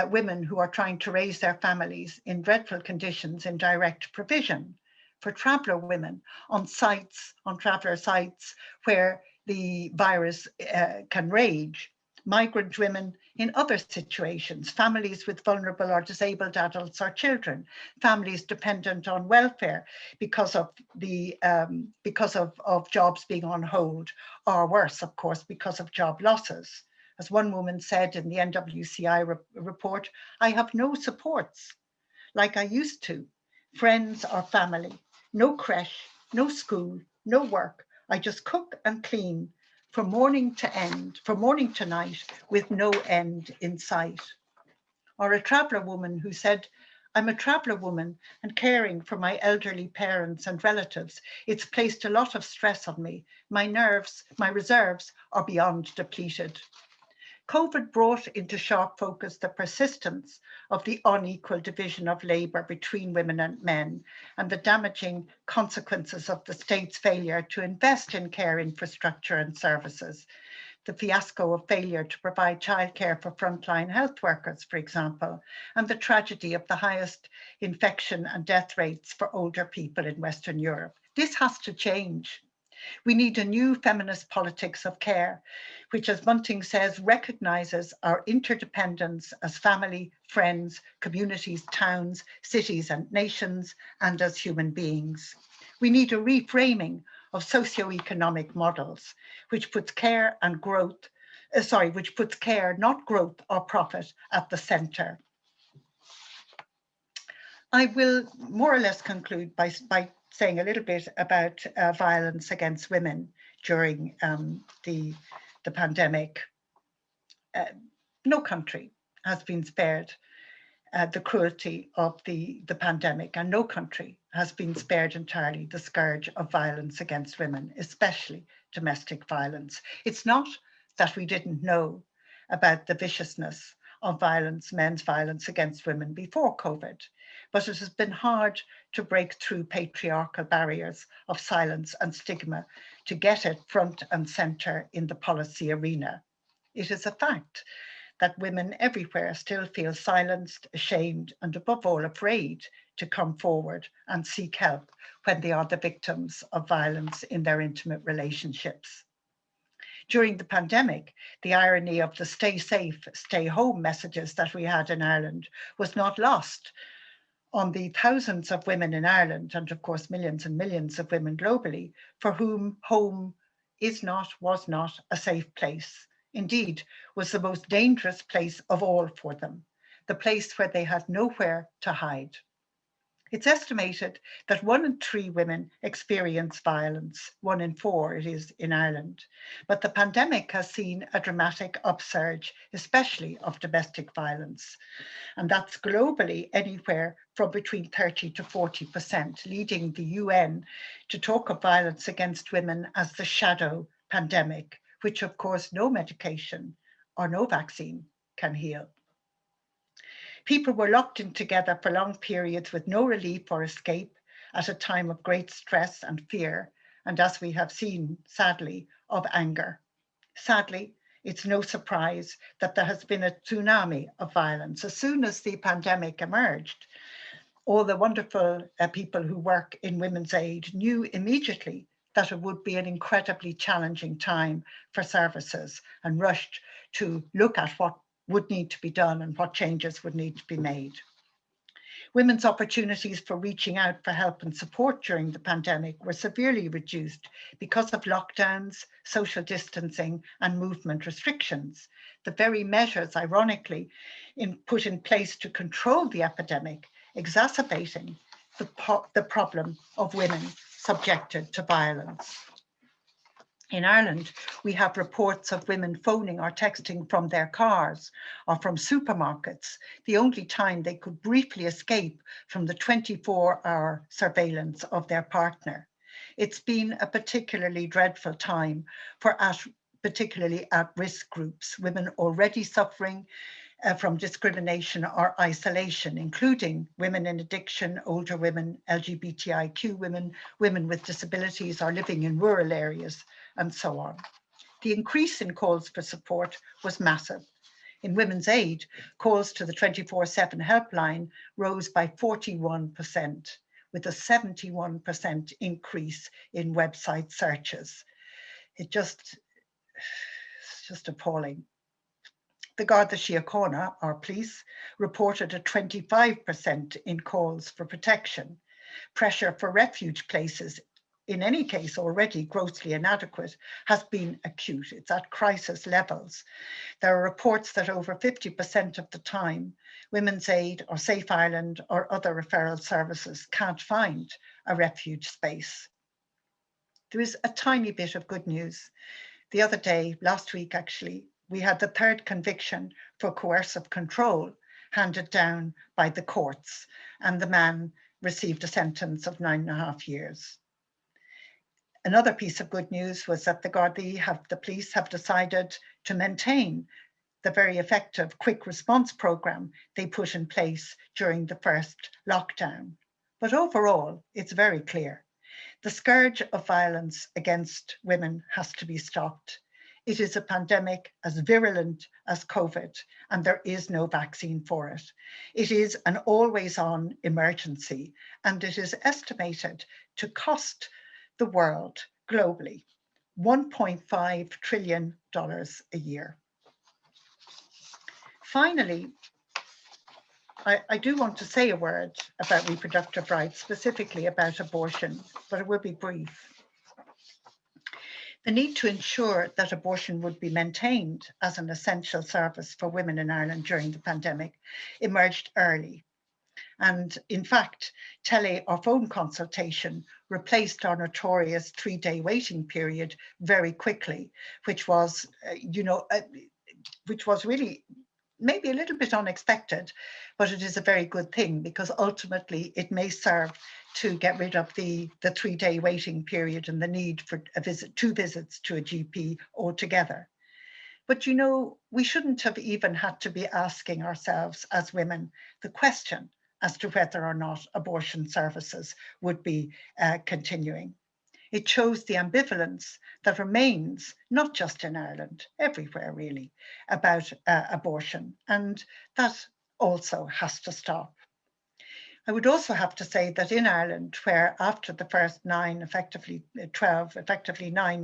women who are trying to raise their families in dreadful conditions in direct provision, for traveller women on traveller sites where the virus can rage, migrant women in other situations, families with vulnerable or disabled adults or children, families dependent on welfare because of jobs being on hold, or worse, of course, because of job losses. As one woman said in the NWCI report, "I have no supports like I used to, friends or family, no creche, no school, no work. I just cook and clean from morning to night with no end in sight. Or a traveller woman who said, I'm a traveller woman and caring for my elderly parents and relatives. It's placed a lot of stress on me. My reserves are beyond depleted. COVID brought into sharp focus the persistence of the unequal division of labour between women and men and the damaging consequences of the state's failure to invest in care infrastructure and services. The fiasco of failure to provide childcare for frontline health workers, for example, and the tragedy of the highest infection and death rates for older people in Western Europe. This has to change. We need a new feminist politics of care, which, as Bunting says, recognises our interdependence as family, friends, communities, towns, cities and nations, and as human beings. We need a reframing of socioeconomic models, which puts care and growth, which puts care, not growth or profit, at the centre. I will more or less conclude by saying a little bit about violence against women during the pandemic. No country has been spared the cruelty of the pandemic, and no country has been spared entirely the scourge of violence against women, especially domestic violence. It's not that we didn't know about the viciousness of violence, men's violence against women before COVID, but it has been hard to break through patriarchal barriers of silence and stigma to get it front and centre in the policy arena. It is a fact that women everywhere still feel silenced, ashamed, and above all afraid to come forward and seek help when they are the victims of violence in their intimate relationships. During the pandemic, the irony of the stay safe, stay home messages that we had in Ireland was not lost on the thousands of women in Ireland, and of course millions and millions of women globally, for whom home was not a safe place. Indeed, was the most dangerous place of all for them, the place where they had nowhere to hide. It's estimated that 1 in 3 women experience violence, 1 in 4 it is in Ireland. But the pandemic has seen a dramatic upsurge, especially of domestic violence. And that's globally anywhere from between 30 to 40%, leading the UN to talk of violence against women as the shadow pandemic, which of course no medication or no vaccine can heal. People were locked in together for long periods with no relief or escape at a time of great stress and fear, and as we have seen, sadly, of anger. Sadly, it's no surprise that there has been a tsunami of violence. As soon as the pandemic emerged, all the wonderful people who work in women's aid knew immediately that it would be an incredibly challenging time for services and rushed to look at what would need to be done and what changes would need to be made. Women's opportunities for reaching out for help and support during the pandemic were severely reduced because of lockdowns, social distancing, and movement restrictions. The very measures, ironically, put in place to control the epidemic, exacerbating the problem of women subjected to violence. In Ireland, we have reports of women phoning or texting from their cars or from supermarkets, the only time they could briefly escape from the 24-hour surveillance of their partner. It's been a particularly dreadful time for particularly at-risk groups, women already suffering from discrimination or isolation, including women in addiction, older women, LGBTIQ women, women with disabilities or living in rural areas, and so on. The increase in calls for support was massive. In women's aid, calls to the 24/7 helpline rose by 41%, with a 71% increase in website searches. It's just appalling. The Garda Síochána, our police, reported a 25% in calls for protection. Pressure for refuge places, in any case already grossly inadequate, has been acute. It's at crisis levels. There are reports that over 50% of the time, Women's Aid or Safe Ireland or other referral services can't find a refuge space. There is a tiny bit of good news. The other day, last week actually, we had the third conviction for coercive control handed down by the courts, and the man received a sentence of 9.5 years. Another piece of good news was that the police have decided to maintain the very effective quick response program they put in place during the first lockdown. But overall, it's very clear. The scourge of violence against women has to be stopped. It is a pandemic as virulent as COVID, and there is no vaccine for it. It is an always-on emergency, and it is estimated to cost the world globally $1.5 trillion a year. Finally, I do want to say a word about reproductive rights, specifically about abortion, but it will be brief. The need to ensure that abortion would be maintained as an essential service for women in Ireland during the pandemic emerged early. And in fact, tele or phone consultation replaced our notorious 3-day waiting period very quickly, which was, which was really maybe a little bit unexpected, but it is a very good thing because ultimately it may serve to get rid of the 3-day waiting period and the need for two visits to a GP altogether. But we shouldn't have even had to be asking ourselves as women the question as to whether or not abortion services would be continuing. It shows the ambivalence that remains, not just in Ireland, everywhere really, about abortion, and that also has to stop. I would also have to say that in Ireland, where after the first 9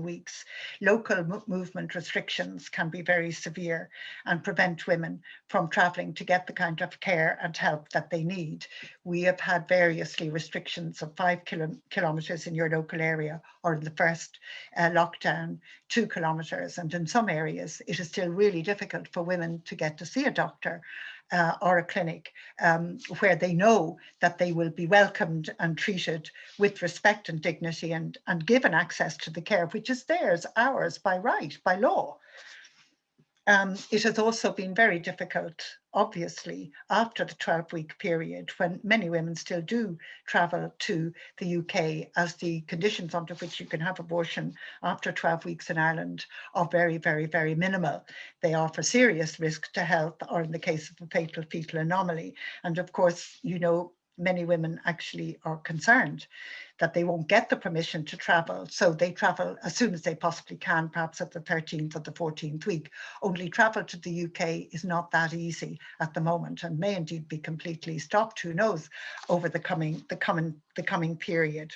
weeks, local movement restrictions can be very severe and prevent women from travelling to get the kind of care and help that they need. We have had variously restrictions of 5 kilometres in your local area, or in the first lockdown, 2 kilometres. And in some areas, it is still really difficult for women to get to see a doctor or a clinic where they know that they will be welcomed and treated with respect and dignity and given access to the care which is theirs, ours, by right, by law. It has also been very difficult, obviously, after the 12-week period when many women still do travel to the UK, as the conditions under which you can have abortion after 12 weeks in Ireland are very, very, very minimal. They offer serious risk to health, or in the case of a fatal fetal anomaly. And of course, many women actually are concerned that they won't get the permission to travel. So they travel as soon as they possibly can, perhaps at the 13th or the 14th week. Only travel to the UK is not that easy at the moment, and may indeed be completely stopped, who knows, over the coming period.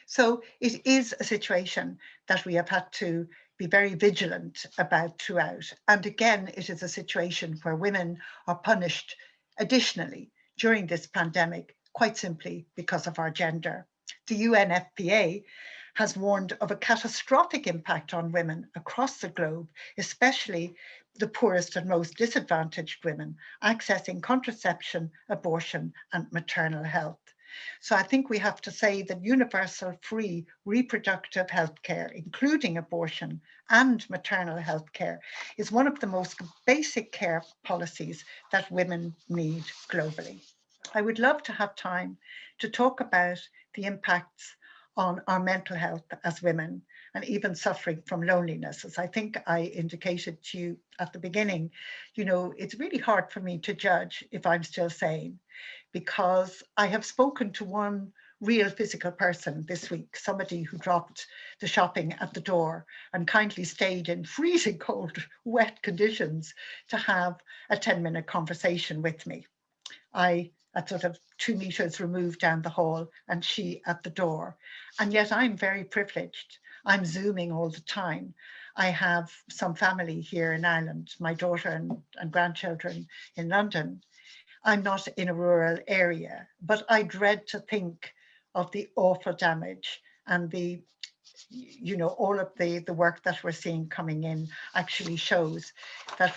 So it is a situation that we have had to be very vigilant about throughout. And again, it is a situation where women are punished additionally during this pandemic, quite simply because of our gender. The UNFPA has warned of a catastrophic impact on women across the globe, especially the poorest and most disadvantaged women, accessing contraception, abortion, and maternal health. So I think we have to say that universal free reproductive health care, including abortion and maternal health care, is one of the most basic care policies that women need globally. I would love to have time to talk about the impacts on our mental health as women, and even suffering from loneliness. As I think I indicated to you at the beginning, it's really hard for me to judge if I'm still sane, because I have spoken to one real physical person this week, somebody who dropped the shopping at the door and kindly stayed in freezing cold, wet conditions to have a 10-minute conversation with me. I at sort of 2 meters removed down the hall, and she at the door. And yet I'm very privileged. I'm Zooming all the time. I have some family here in Ireland, my daughter and grandchildren in London. I'm not in a rural area, but I dread to think of the awful damage and all of the work that we're seeing coming in actually shows that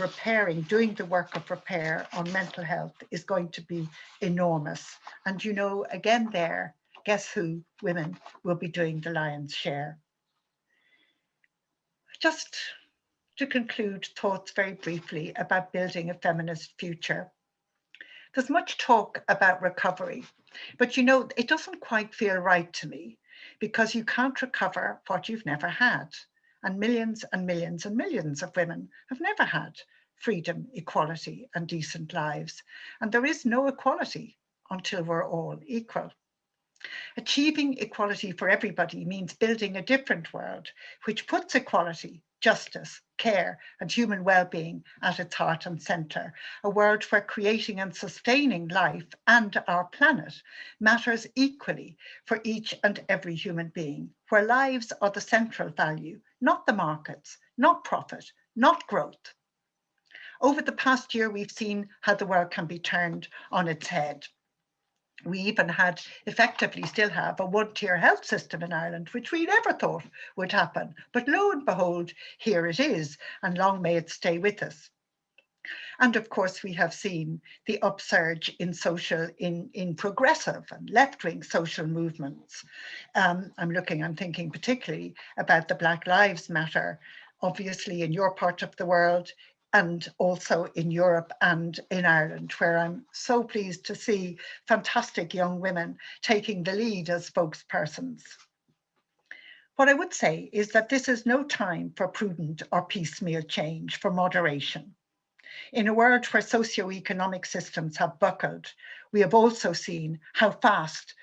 doing the work of repair on mental health is going to be enormous. And again there, guess who? Women will be doing the lion's share. Just to conclude thoughts very briefly about building a feminist future. There's much talk about recovery, but you know, it doesn't quite feel right to me because you can't recover what you've never had. And millions and millions and millions of women have never had freedom, equality, and decent lives. And there is no equality until we're all equal. Achieving equality for everybody means building a different world, which puts equality, justice, care, and human well-being at its heart and centre. A world where creating and sustaining life and our planet matters equally for each and every human being, where lives are the central value, not the markets, not profit, not growth. Over the past year, we've seen how the world can be turned on its head. We even had, effectively still have, a one-tier health system in Ireland, which we never thought would happen. But lo and behold, here it is, and long may it stay with us. And of course, we have seen the upsurge in in progressive and left-wing social movements. I'm thinking particularly about the Black Lives Matter, obviously in your part of the world, and also in Europe and in Ireland, where I'm so pleased to see fantastic young women taking the lead as spokespersons. What I would say is that this is no time for prudent or piecemeal change, for moderation. In a world where socioeconomic systems have buckled, we have also seen how fast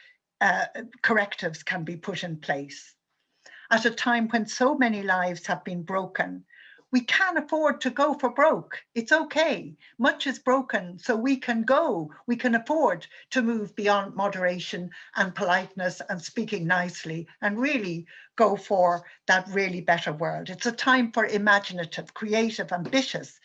correctives can be put in place. At a time when so many lives have been broken, we can't afford to go for broke. It's okay. Much is broken, so we can afford to move beyond moderation and politeness and speaking nicely and really go for that really better world. It's a time for imaginative, creative, ambitious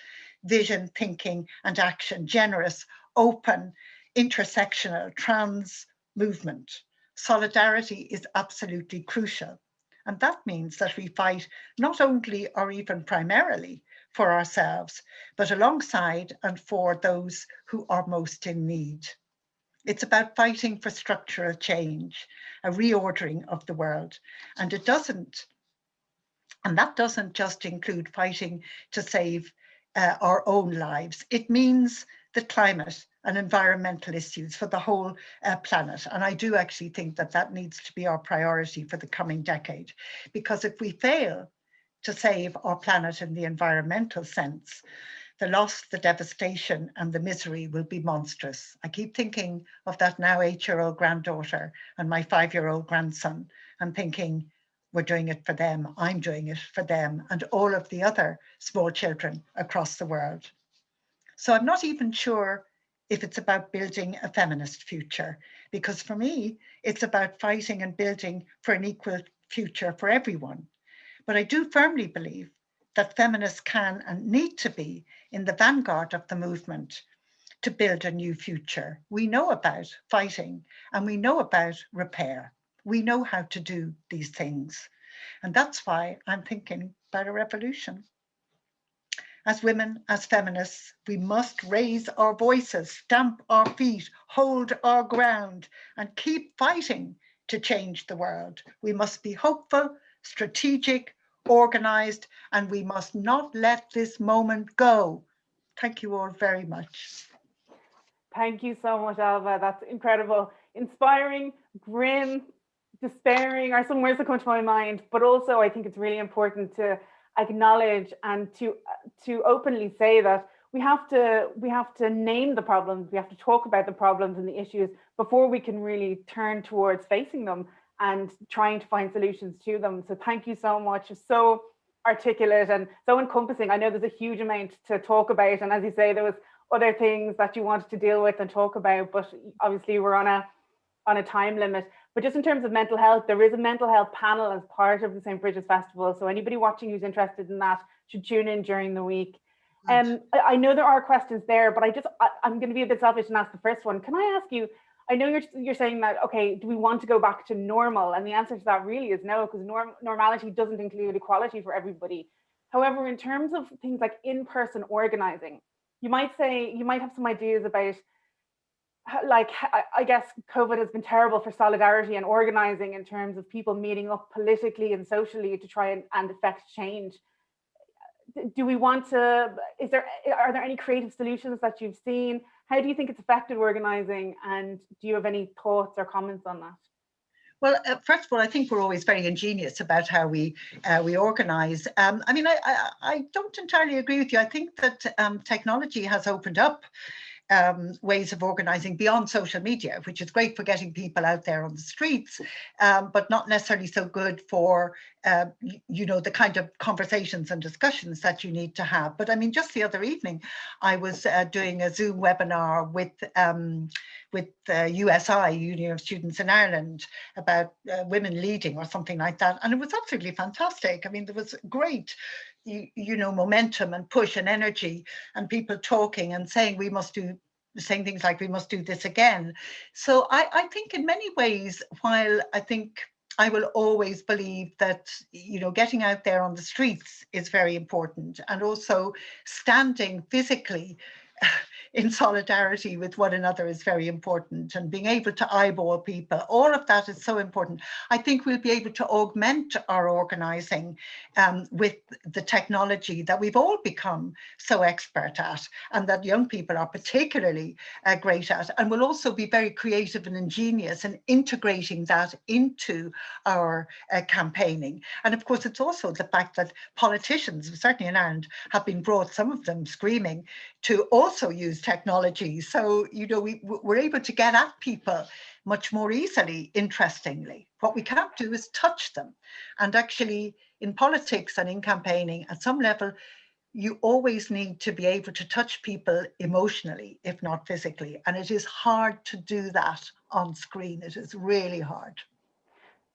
vision, thinking, and action, generous, open, intersectional, trans movement. Solidarity is absolutely crucial. And that means that we fight not only or even primarily for ourselves, but alongside and for those who are most in need. It's about fighting for structural change, a reordering of the world. And that doesn't just include fighting to save our own lives. It means the climate and environmental issues for the whole planet. And I do actually think that that needs to be our priority for the coming decade, because if we fail to save our planet in the environmental sense, the loss, the devastation, and the misery will be monstrous. I keep thinking of that now 8-year-old granddaughter and my 5-year-old grandson, and thinking, we're doing it for them, I'm doing it for them, and all of the other small children across the world. So I'm not even sure if it's about building a feminist future, because for me, it's about fighting and building for an equal future for everyone. But I do firmly believe that feminists can and need to be in the vanguard of the movement to build a new future. We know about fighting and we know about repair. We know how to do these things. And that's why I'm thinking about a revolution. As women, as feminists, we must raise our voices, stamp our feet, hold our ground, and keep fighting to change the world. We must be hopeful, strategic, organized, and we must not let this moment go. Thank you all very much. Thank you so much, Ailbhe. That's incredible. Inspiring, grim, despairing are some words that come to my mind, but also I think it's really important to acknowledge and to openly say that we have to name the problems, we have to talk about the problems and the issues before we can really turn towards facing them and trying to find solutions to them. So thank you so much. It's so articulate and so encompassing. I know there's a huge amount to talk about, and as you say, there was other things that you wanted to deal with and talk about, but obviously we're on a time limit. But just in terms of mental health, there is a mental health panel as part of the St. Bridget's Festival. So anybody watching who's interested in that should tune in during the week. I know there are questions there, but I'm going to be a bit selfish and ask the first one. Can I ask you, I know you're saying that, okay, do we want to go back to normal? And the answer to that really is no, because normality doesn't include equality for everybody. However, in terms of things like in-person organizing, you might have some ideas about, like, I guess COVID has been terrible for solidarity and organizing in terms of people meeting up politically and socially to try and affect change. do we want to, are there any creative solutions that you've seen? How do you think it's affected organising, and do you have any thoughts or comments on that? Well, first of all, I think we're always very ingenious about how we organise. I mean, I don't entirely agree with you. I think that technology has opened up ways of organising beyond social media, which is great for getting people out there on the streets, but not necessarily so good for the kind of conversations and discussions that you need to have. But I mean, just the other evening, I was doing a Zoom webinar with USI, Union of Students in Ireland, about women leading or something like that, and it was absolutely fantastic. I mean, there was great momentum and push and energy, and people talking and saying saying things like we must do this again. So I think in many ways, while I think I will always believe that getting out there on the streets is very important, and also standing physically in solidarity with one another is very important, and being able to eyeball people, all of that is so important. I think we'll be able to augment our organising with the technology that we've all become so expert at, and that young people are particularly great at, and we'll also be very creative and ingenious in integrating that into our campaigning. And of course, it's also the fact that politicians, certainly in Ireland, have been brought, some of them screaming, to also use technology. So, we're able to get at people much more easily, interestingly. What we can't do is touch them. And actually, in politics and in campaigning, at some level, you always need to be able to touch people emotionally, if not physically. And it is hard to do that on screen. It is really hard.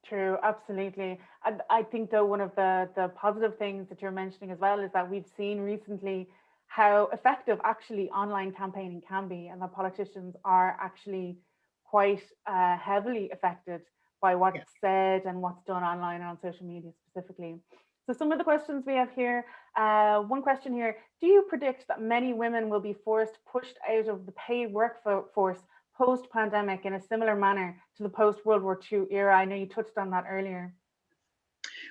True, absolutely. I think, though, one of the positive things that you're mentioning as well is that we've seen recently how effective actually online campaigning can be, and that politicians are actually quite heavily affected by what's said and what's done online and on social media specifically. So some of the questions we have here, one question here: do you predict that many women will be pushed out of the paid workforce post-pandemic in a similar manner to the post-World War II era? I know you touched on that earlier.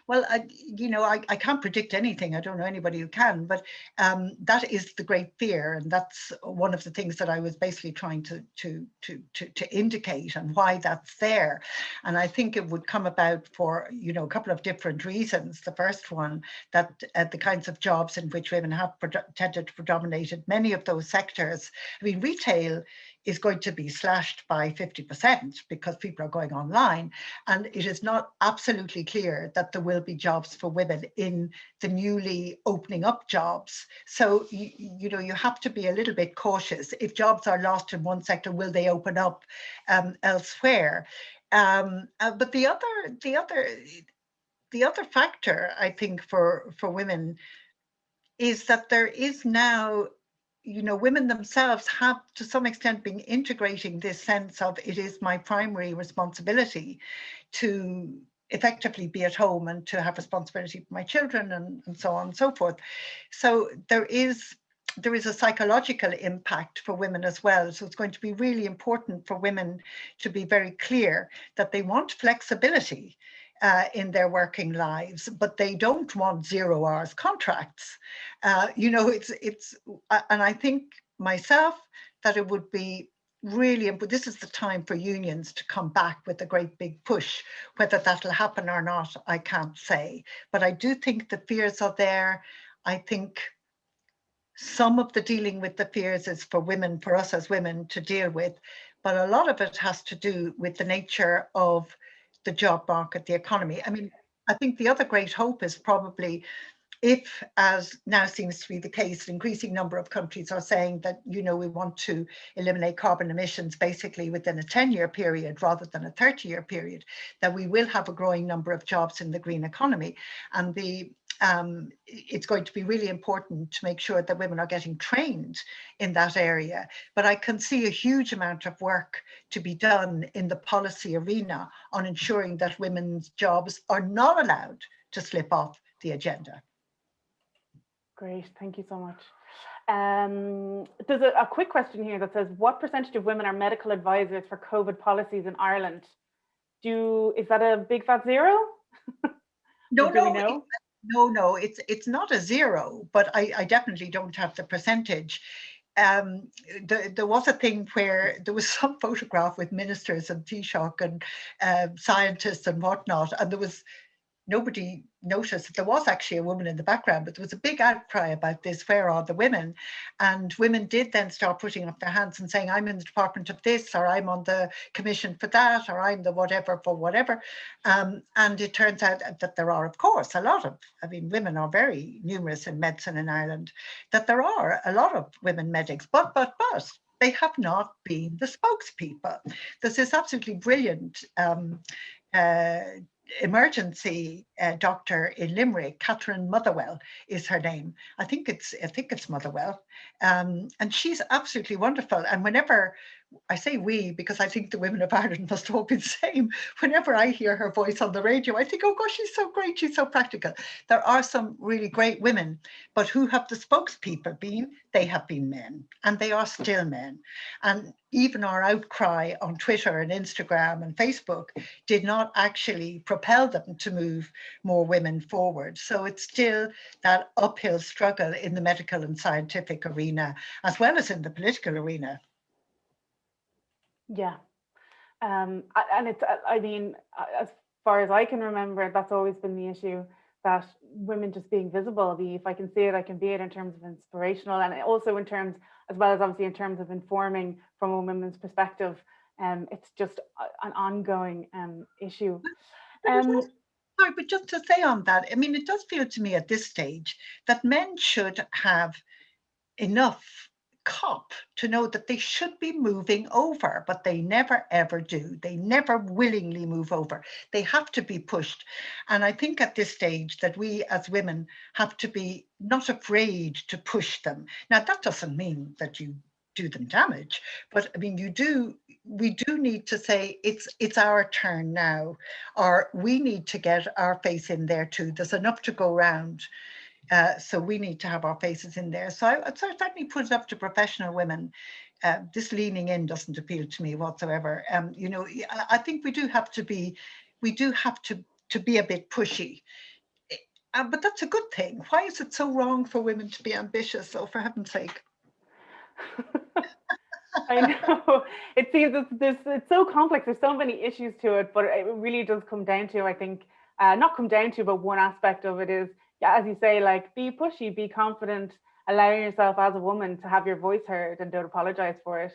Well, I can't predict anything. I don't know anybody who can, but that is the great fear, and that's one of the things that I was basically trying to indicate, and why that's there. And I think it would come about for a couple of different reasons. The first one, that the kinds of jobs in which women have tended to predominate, many of those sectors. I mean, retail is going to be slashed by 50% because people are going online, and it is not absolutely clear that there will be jobs for women in the newly opening up jobs. So you have to be a little bit cautious. If jobs are lost in one sector, will they open up elsewhere? But the other factor, I think, for women is that there is now, women themselves have to some extent been integrating this sense of, it is my primary responsibility to effectively be at home and to have responsibility for my children, and so on and so forth. So there is a psychological impact for women as well. So it's going to be really important for women to be very clear that they want flexibility in their working lives, but they don't want 0 hours contracts. It's and I think myself that it would be really, but this is the time for unions to come back with a great big push. Whether that'll happen or not, I can't say. But I do think the fears are there. I think some of the dealing with the fears is for women, for us as women to deal with, but a lot of it has to do with the nature of the job market, the economy. I mean, I think the other great hope is probably, if, as now seems to be the case, an increasing number of countries are saying that, we want to eliminate carbon emissions basically within a 10-year period rather than a 30-year period, that we will have a growing number of jobs in the green economy. And it's going to be really important to make sure that women are getting trained in that area. But I can see a huge amount of work to be done in the policy arena on ensuring that women's jobs are not allowed to slip off the agenda. Great, thank you so much. There's a quick question here that says, what percentage of women are medical advisors for COVID policies in Ireland? Is that a big fat zero? No. No, it's not a zero, but I definitely don't have the percentage. There was a thing where there was some photograph with ministers and Taoiseach and scientists and whatnot, and there was nobody noticed that there was actually a woman in the background, but there was a big outcry about this. Where are the women? And women did then start putting up their hands and saying, I'm in the department of this, or I'm on the commission for that, or I'm the whatever for whatever. And it turns out that there are, of course, a lot of, I mean, women are very numerous in medicine in Ireland, that there are a lot of women medics, but they have not been the spokespeople. There's this absolutely brilliant uh, emergency doctor in Limerick, Catherine Motherwell is her name. I think it's Motherwell, and she's absolutely wonderful. And whenever I say we, because I think the women of Ireland must all be the same. Whenever I hear her voice on the radio, I think, oh gosh, she's so great, she's so practical. There are some really great women, but who have the spokespeople been? They have been men, and they are still men. And even our outcry on Twitter and Instagram and Facebook did not actually propel them to move more women forward. So it's still that uphill struggle in the medical and scientific arena, as well as in the political arena. Yeah. And it's, I mean, as far as I can remember, that's always been the issue, that women just being visible. If I can see it, I can be it, in terms of inspirational, and also in terms, as well as obviously in terms of informing from a women's perspective. It's just an ongoing issue. Sorry, but just to say on that, I mean, it does feel to me at this stage that men should have enough cop to know that they should be moving over, but they never ever do. They never willingly move over. They have to be pushed. And I think at this stage that we as women have to be not afraid to push them. Now, that doesn't mean that you do them damage, but I mean, we do need to say it's our turn now, or we need to get our face in there too. There's enough to go around. So we need to have our faces in there. So I'd certainly put it up to professional women. This leaning in doesn't appeal to me whatsoever. You know, I think we do have to be a bit pushy. But that's a good thing. Why is it so wrong for women to be ambitious? Oh, for heaven's sake. I know, it seems it's so complex. There's so many issues to it, but it really does come down to, I think, not come down to, but one aspect of it is, yeah, as you say, like, be pushy, be confident, allowing yourself as a woman to have your voice heard, and don't apologize for it.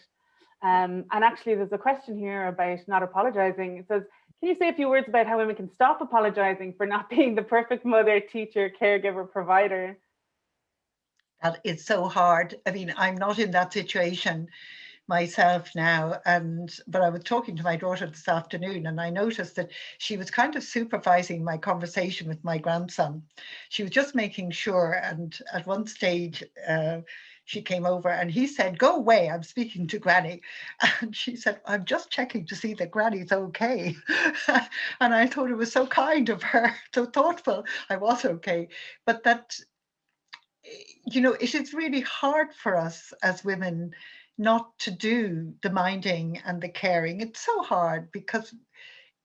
And actually, there's a question here about not apologizing. It says, can you say a few words about how women can stop apologizing for not being the perfect mother, teacher, caregiver, provider? That is so hard. I mean, I'm not in that situation myself now, but I was talking to my daughter this afternoon, and I noticed that she was kind of supervising my conversation with my grandson. She was just making sure, and at one stage she came over and he said, go away, I'm speaking to Granny. And she said, I'm just checking to see that Granny's okay. And I thought it was so kind of her, so thoughtful. I was okay. But that, you know, it is really hard for us as women not to do the minding and the caring. It's so hard because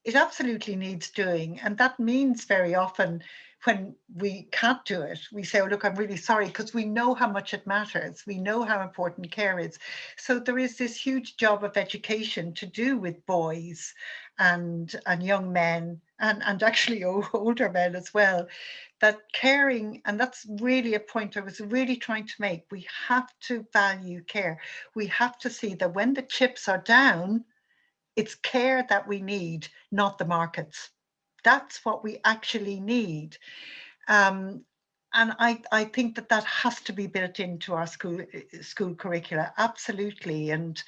it absolutely needs doing. And that means very often when we can't do it, we say, oh, look, I'm really sorry, because we know how much it matters. We know how important care is. So there is this huge job of education to do with boys and young men and actually older men as well, that caring, and that's really a point I was really trying to make, we have to value care. We have to see that when the chips are down, it's care that we need, not the markets. That's what we actually need. And I think that has to be built into our school curricula, absolutely. And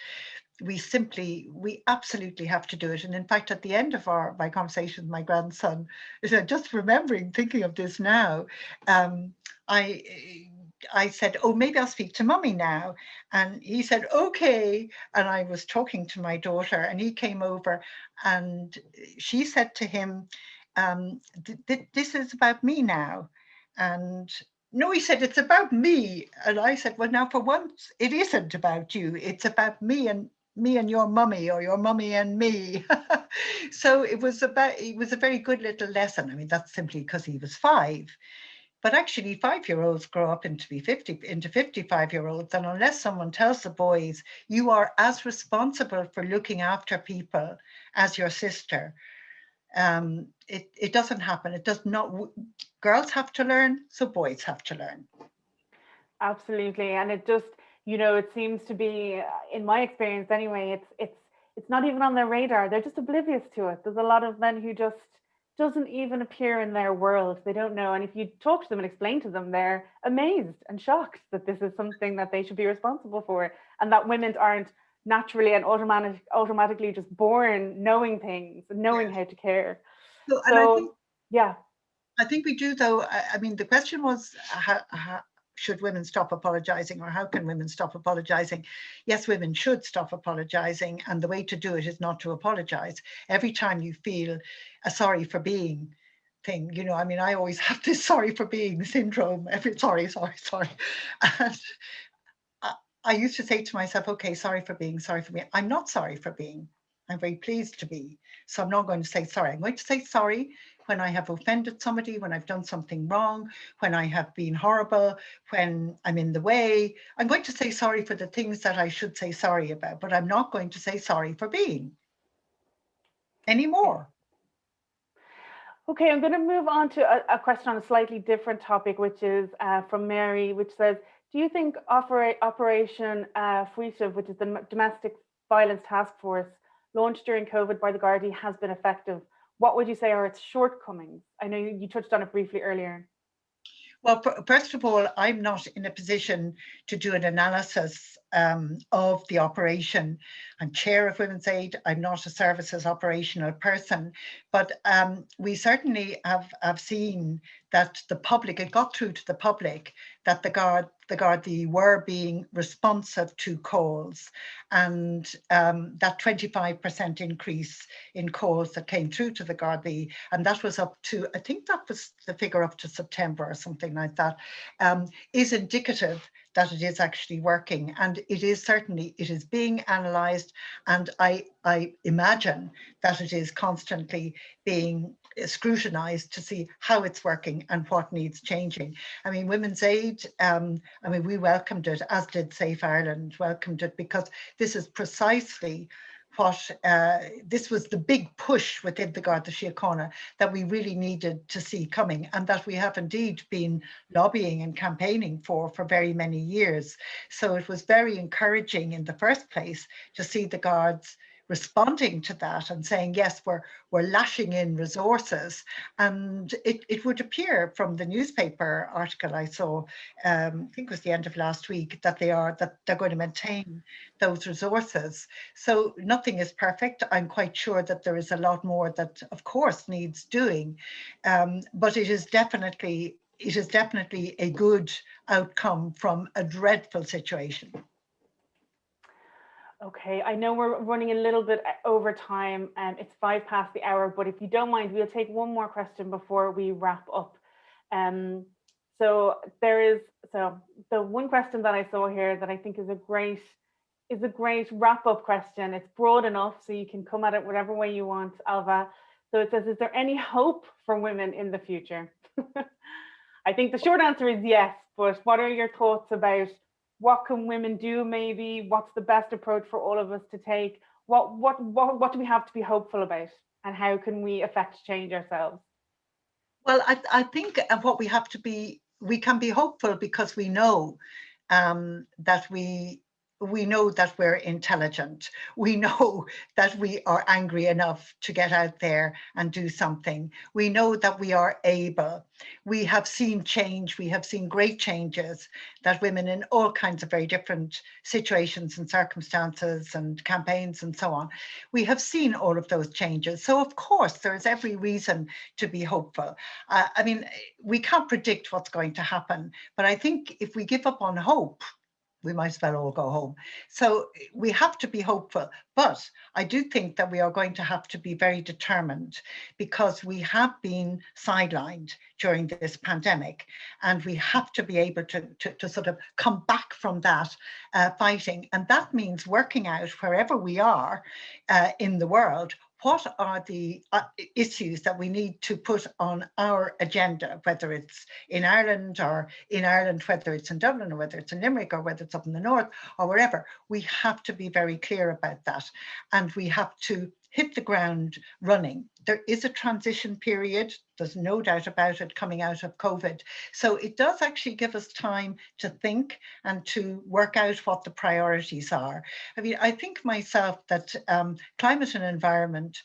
we absolutely have to do it. And in fact, at the end of my conversation with my grandson, just remembering, thinking of this now, I said, oh, maybe I'll speak to mummy now. And he said, okay. And I was talking to my daughter, and he came over, and she said to him, this is about me now. And no, he said, it's about me. And I said, well, now for once, it isn't about you. It's about me and your mummy, or your mummy and me. So it was a very good little lesson. I mean, that's simply because he was 5. But actually 5-year-olds grow up into 55-year-olds. And unless someone tells the boys, you are as responsible for looking after people as your sister, it doesn't happen. It does not. Girls have to learn, so boys have to learn. Absolutely. And it just, it seems to be, in my experience anyway, it's not even on their radar. They're just oblivious to it. There's a lot of men who just doesn't even appear in their world. They don't know. And if you talk to them and explain to them, they're amazed and shocked that this is something that they should be responsible for, and that women aren't naturally and automatically just born knowing things, knowing how to care. So, and I think we do, though. I mean, the question was, how should women stop apologizing, or how can women stop apologizing? Yes, women should stop apologizing, and the way to do it is not to apologize. Every time you feel a sorry for being thing, I mean, I always have this sorry for being syndrome. Sorry. And I used to say to myself, okay, sorry for being. I'm not sorry for being. I'm very pleased to be. So I'm not going to say sorry. I'm going to say sorry when I have offended somebody, when I've done something wrong, when I have been horrible, when I'm in the way. I'm going to say sorry for the things that I should say sorry about, but I'm not going to say sorry for being anymore. Okay, I'm going to move on to a question on a slightly different topic, which is from Mary, which says, do you think Operation Fuitive, which is the Domestic Violence Task Force launched during COVID by the Gardaí, has been effective? What would you say are its shortcomings? I know you touched on it briefly earlier. Well, first of all, I'm not in a position to do an analysis of the operation. I'm chair of Women's Aid. I'm not a services operational person, but we certainly have seen that the public, it got through to the public that the Gardaí were being responsive to calls, and that 25% increase in calls that came through to the Gardaí, and that was up to, I think that was the figure up to September or something like that, is indicative that it is actually working. And it is being analysed, and I imagine that it is constantly being scrutinised to see how it's working and what needs changing. I mean, Women's Aid, we welcomed it, as did Safe Ireland welcomed it, because this is precisely what this was the big push within the Garda Síochána that we really needed to see coming, and that we have indeed been lobbying and campaigning for very many years. So it was very encouraging in the first place to see the Guards responding to that and saying, yes, we're lashing in resources. And it would appear from the newspaper article I saw, I think it was the end of last week, that they're going to maintain those resources. So nothing is perfect. I'm quite sure that there is a lot more that, of course, needs doing. But it is definitely a good outcome from a dreadful situation. Okay, I know we're running a little bit over time, and it's 5 past the hour, but if you don't mind, we'll take one more question before we wrap up. So the one question that I saw here that I think is a great wrap-up question. It's broad enough, so you can come at it whatever way you want, Ailbhe. So it says, is there any hope for women in the future? I think the short answer is yes, but what are your thoughts about what can women do maybe? What's the best approach for all of us to take? What do we have to be hopeful about? And how can we affect change ourselves? Well, I think what we can be hopeful because we know that we know that we're intelligent. We know that we are angry enough to get out there and do something. We know that we are able. We have seen change. We have seen great changes that women in all kinds of very different situations and circumstances and campaigns and so on. We have seen all of those changes. So of course, there is every reason to be hopeful. I mean, we can't predict what's going to happen, but I think if we give up on hope, we might as well all go home. So we have to be hopeful, but I do think that we are going to have to be very determined because we have been sidelined during this pandemic, and we have to be able to sort of come back from that fighting. And that means working out wherever we are in the world, what are the issues that we need to put on our agenda, whether it's in Ireland, whether it's in Dublin, or whether it's in Limerick, or whether it's up in the north, or wherever. We have to be very clear about that, and we have to hit the ground running. There is a transition period, there's no doubt about it, coming out of COVID. So it does actually give us time to think and to work out what the priorities are. I mean, I think myself that climate and environment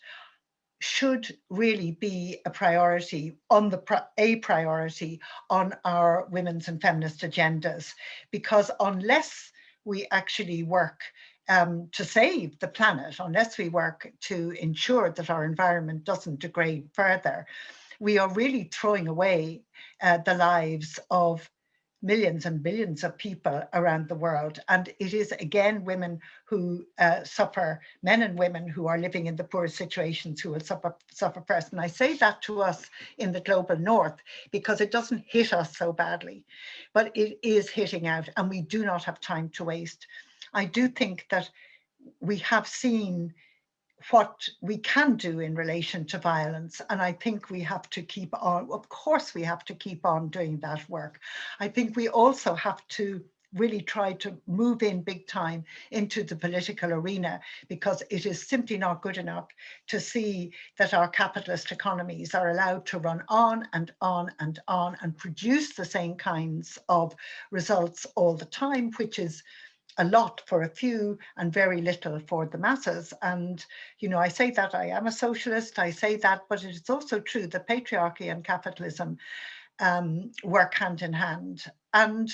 should really be a priority on a priority on our women's and feminist agendas, because unless we actually work to save the planet, unless we work to ensure that our environment doesn't degrade further, we are really throwing away the lives of millions and billions of people around the world. And it is again women who suffer, men and women who are living in the poorest situations who will suffer first. And I say that to us in the global north because it doesn't hit us so badly, but it is hitting out, and we do not have time to waste. I do think that we have seen what we can do in relation to violence. And I think we have to keep on, of course, we have to keep on doing that work. I think we also have to really try to move in big time into the political arena, because it is simply not good enough to see that our capitalist economies are allowed to run on and on and on and produce the same kinds of results all the time, which is a lot for a few and very little for the masses. And, you know, I say that I am a socialist, I say that, but it is also true that patriarchy and capitalism work hand in hand. And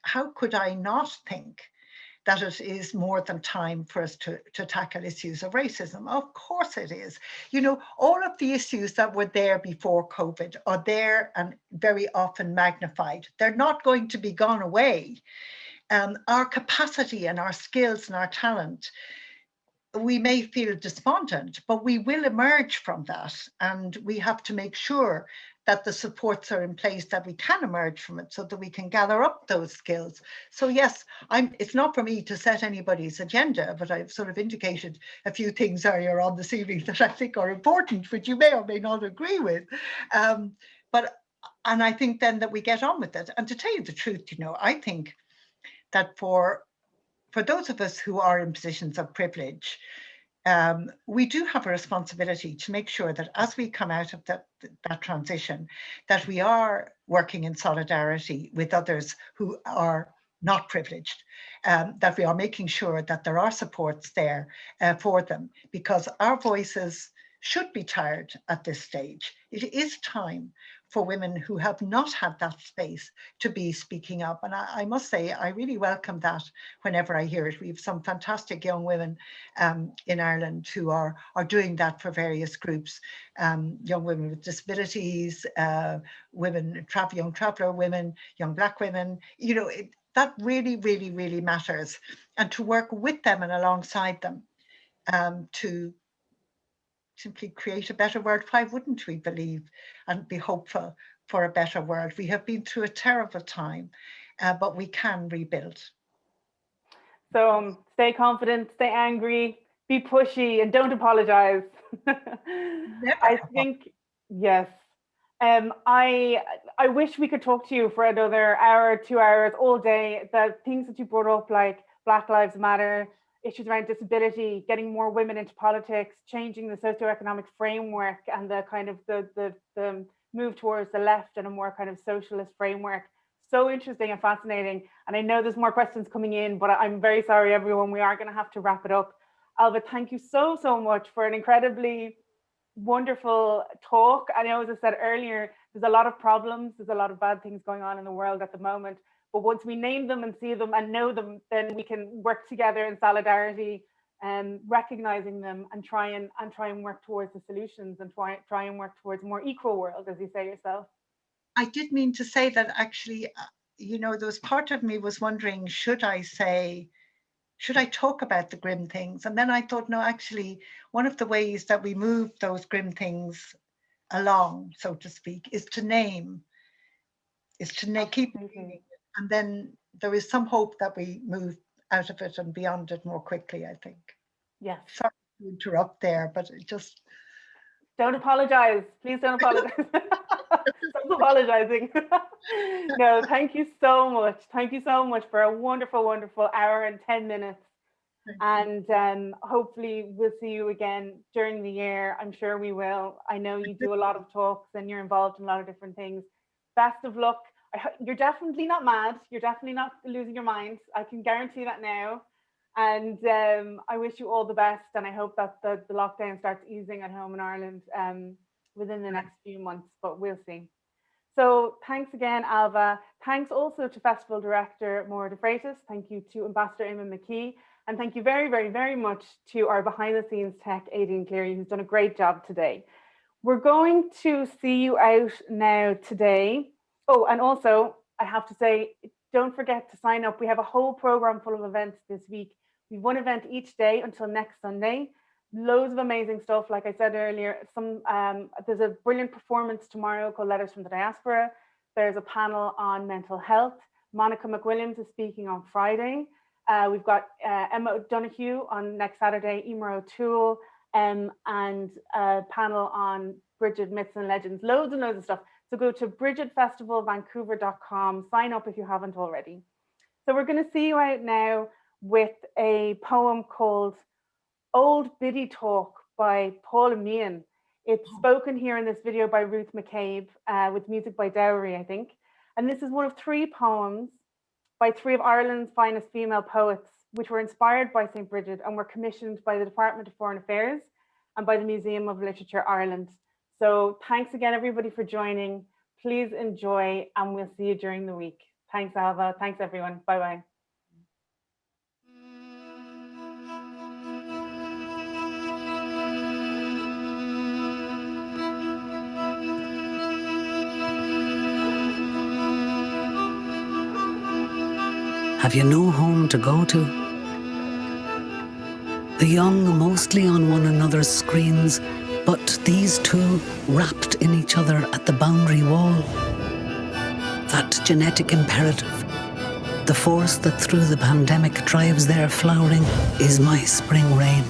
how could I not think that it is more than time for us to tackle issues of racism? Of course it is. You know, all of the issues that were there before COVID are there and very often magnified. They're not going to be gone away. Our capacity and our skills and our talent, we may feel despondent, but we will emerge from that. And we have to make sure that the supports are in place that we can emerge from it so that we can gather up those skills. So yes, it's not for me to set anybody's agenda, but I've sort of indicated a few things earlier on this evening that I think are important, which you may or may not agree with. And I think then that we get on with it. And to tell you the truth, you know, I think that for those of us who are in positions of privilege, we do have a responsibility to make sure that as we come out of that transition, that we are working in solidarity with others who are not privileged, that we are making sure that there are supports there for them, because our voices should be tired at this stage. It is time for women who have not had that space to be speaking up. And I must say, I really welcome that whenever I hear it. We have some fantastic young women in Ireland who are doing that for various groups, young women with disabilities, women, young traveller women, young Black women. You know, that really, really, really matters. And to work with them and alongside them to simply create a better world. Why wouldn't we believe and be hopeful for a better world? We have been through a terrible time, but we can rebuild. So stay confident, stay angry, be pushy, and don't apologize. I think, yes. I wish we could talk to you for another hour, 2 hours, all day. The things that you brought up, like Black Lives Matter, issues around disability, getting more women into politics, changing the socioeconomic framework, and the kind of the move towards the left and a more kind of socialist framework. So interesting and fascinating. And I know there's more questions coming in, but I'm very sorry, everyone. We are going to have to wrap it up. Ailbhe, thank you so much for an incredibly wonderful talk. I know, as I said earlier, there's a lot of problems, there's a lot of bad things going on in the world at the moment. But once we name them and see them and know them, then we can work together in solidarity and recognizing them and try and work towards the solutions and try and work towards a more equal world, as you say yourself. I did mean to say that actually, you know, there was part of me was wondering, should I talk about the grim things? And then I thought, no, actually, one of the ways that we move those grim things along, so to speak, is to keep naming it. And then there is some hope that we move out of it and beyond it more quickly, I think. Yes. Sorry interrupt there, but it just Don't apologize. Please don't apologize. Stop apologizing. No, thank you so much. Thank you so much for a wonderful, wonderful hour and 10 minutes. And hopefully we'll see you again during the year. I'm sure we will. I know you do a lot of talks and you're involved in a lot of different things. Best of luck. You're definitely not mad. You're definitely not losing your mind. I can guarantee that now. And I wish you all the best. And I hope that the lockdown starts easing at home in Ireland within the next few months, but we'll see. So thanks again, Ailbhe. Thanks also to Festival Director Maura de Freitas. Thank you to Ambassador Eamon McKee. And thank you very, very, very much to our behind the scenes tech, Aidan Cleary, who's done a great job today. We're going to see you out now today. Oh, and also I have to say, don't forget to sign up. We have a whole program full of events this week. We've one event each day until next Sunday. Loads of amazing stuff. Like I said earlier, there's a brilliant performance tomorrow called Letters from the Diaspora. There's a panel on mental health. Monica McWilliams is speaking on Friday. We've got Emma O'Donoghue on next Saturday, Emer O'Toole, and a panel on Bridget Myths and Legends. Loads and loads of stuff. So go to bridgetfestivalvancouver.com, sign up if you haven't already. So we're going to see you out now with a poem called Old Biddy Talk by Paula Meehan. It's spoken here in this video by Ruth McCabe with music by Dowry, I think. And this is one of 3 poems by 3 of Ireland's finest female poets, which were inspired by St. Bridget and were commissioned by the Department of Foreign Affairs and by the Museum of Literature Ireland. So thanks again, everybody, for joining. Please enjoy, and we'll see you during the week. Thanks, Ailbhe. Thanks, everyone. Bye-bye. Have you no home to go to? The young mostly on one another's screens, but these 2 wrapped in each other at the boundary wall. That genetic imperative, the force that through the pandemic drives their flowering, is my spring rain,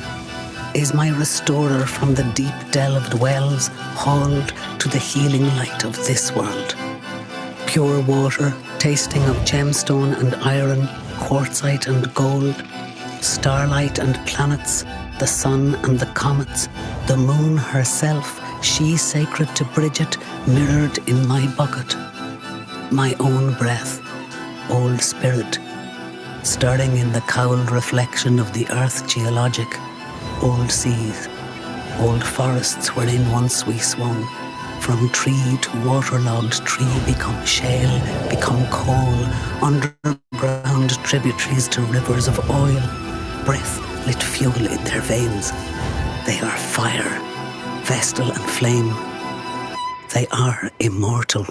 is my restorer from the deep delved wells, hauled to the healing light of this world. Pure water, tasting of gemstone and iron, quartzite and gold, starlight and planets, the sun and the comets, the moon herself, she sacred to Bridget, mirrored in my bucket. My own breath, old spirit, stirring in the cowled reflection of the earth geologic, old seas, old forests wherein once we swung. From tree to waterlogged tree become shale, become coal, underground tributaries to rivers of oil, breath lit fuel in their veins. They are fire, vestal and flame. They are immortal.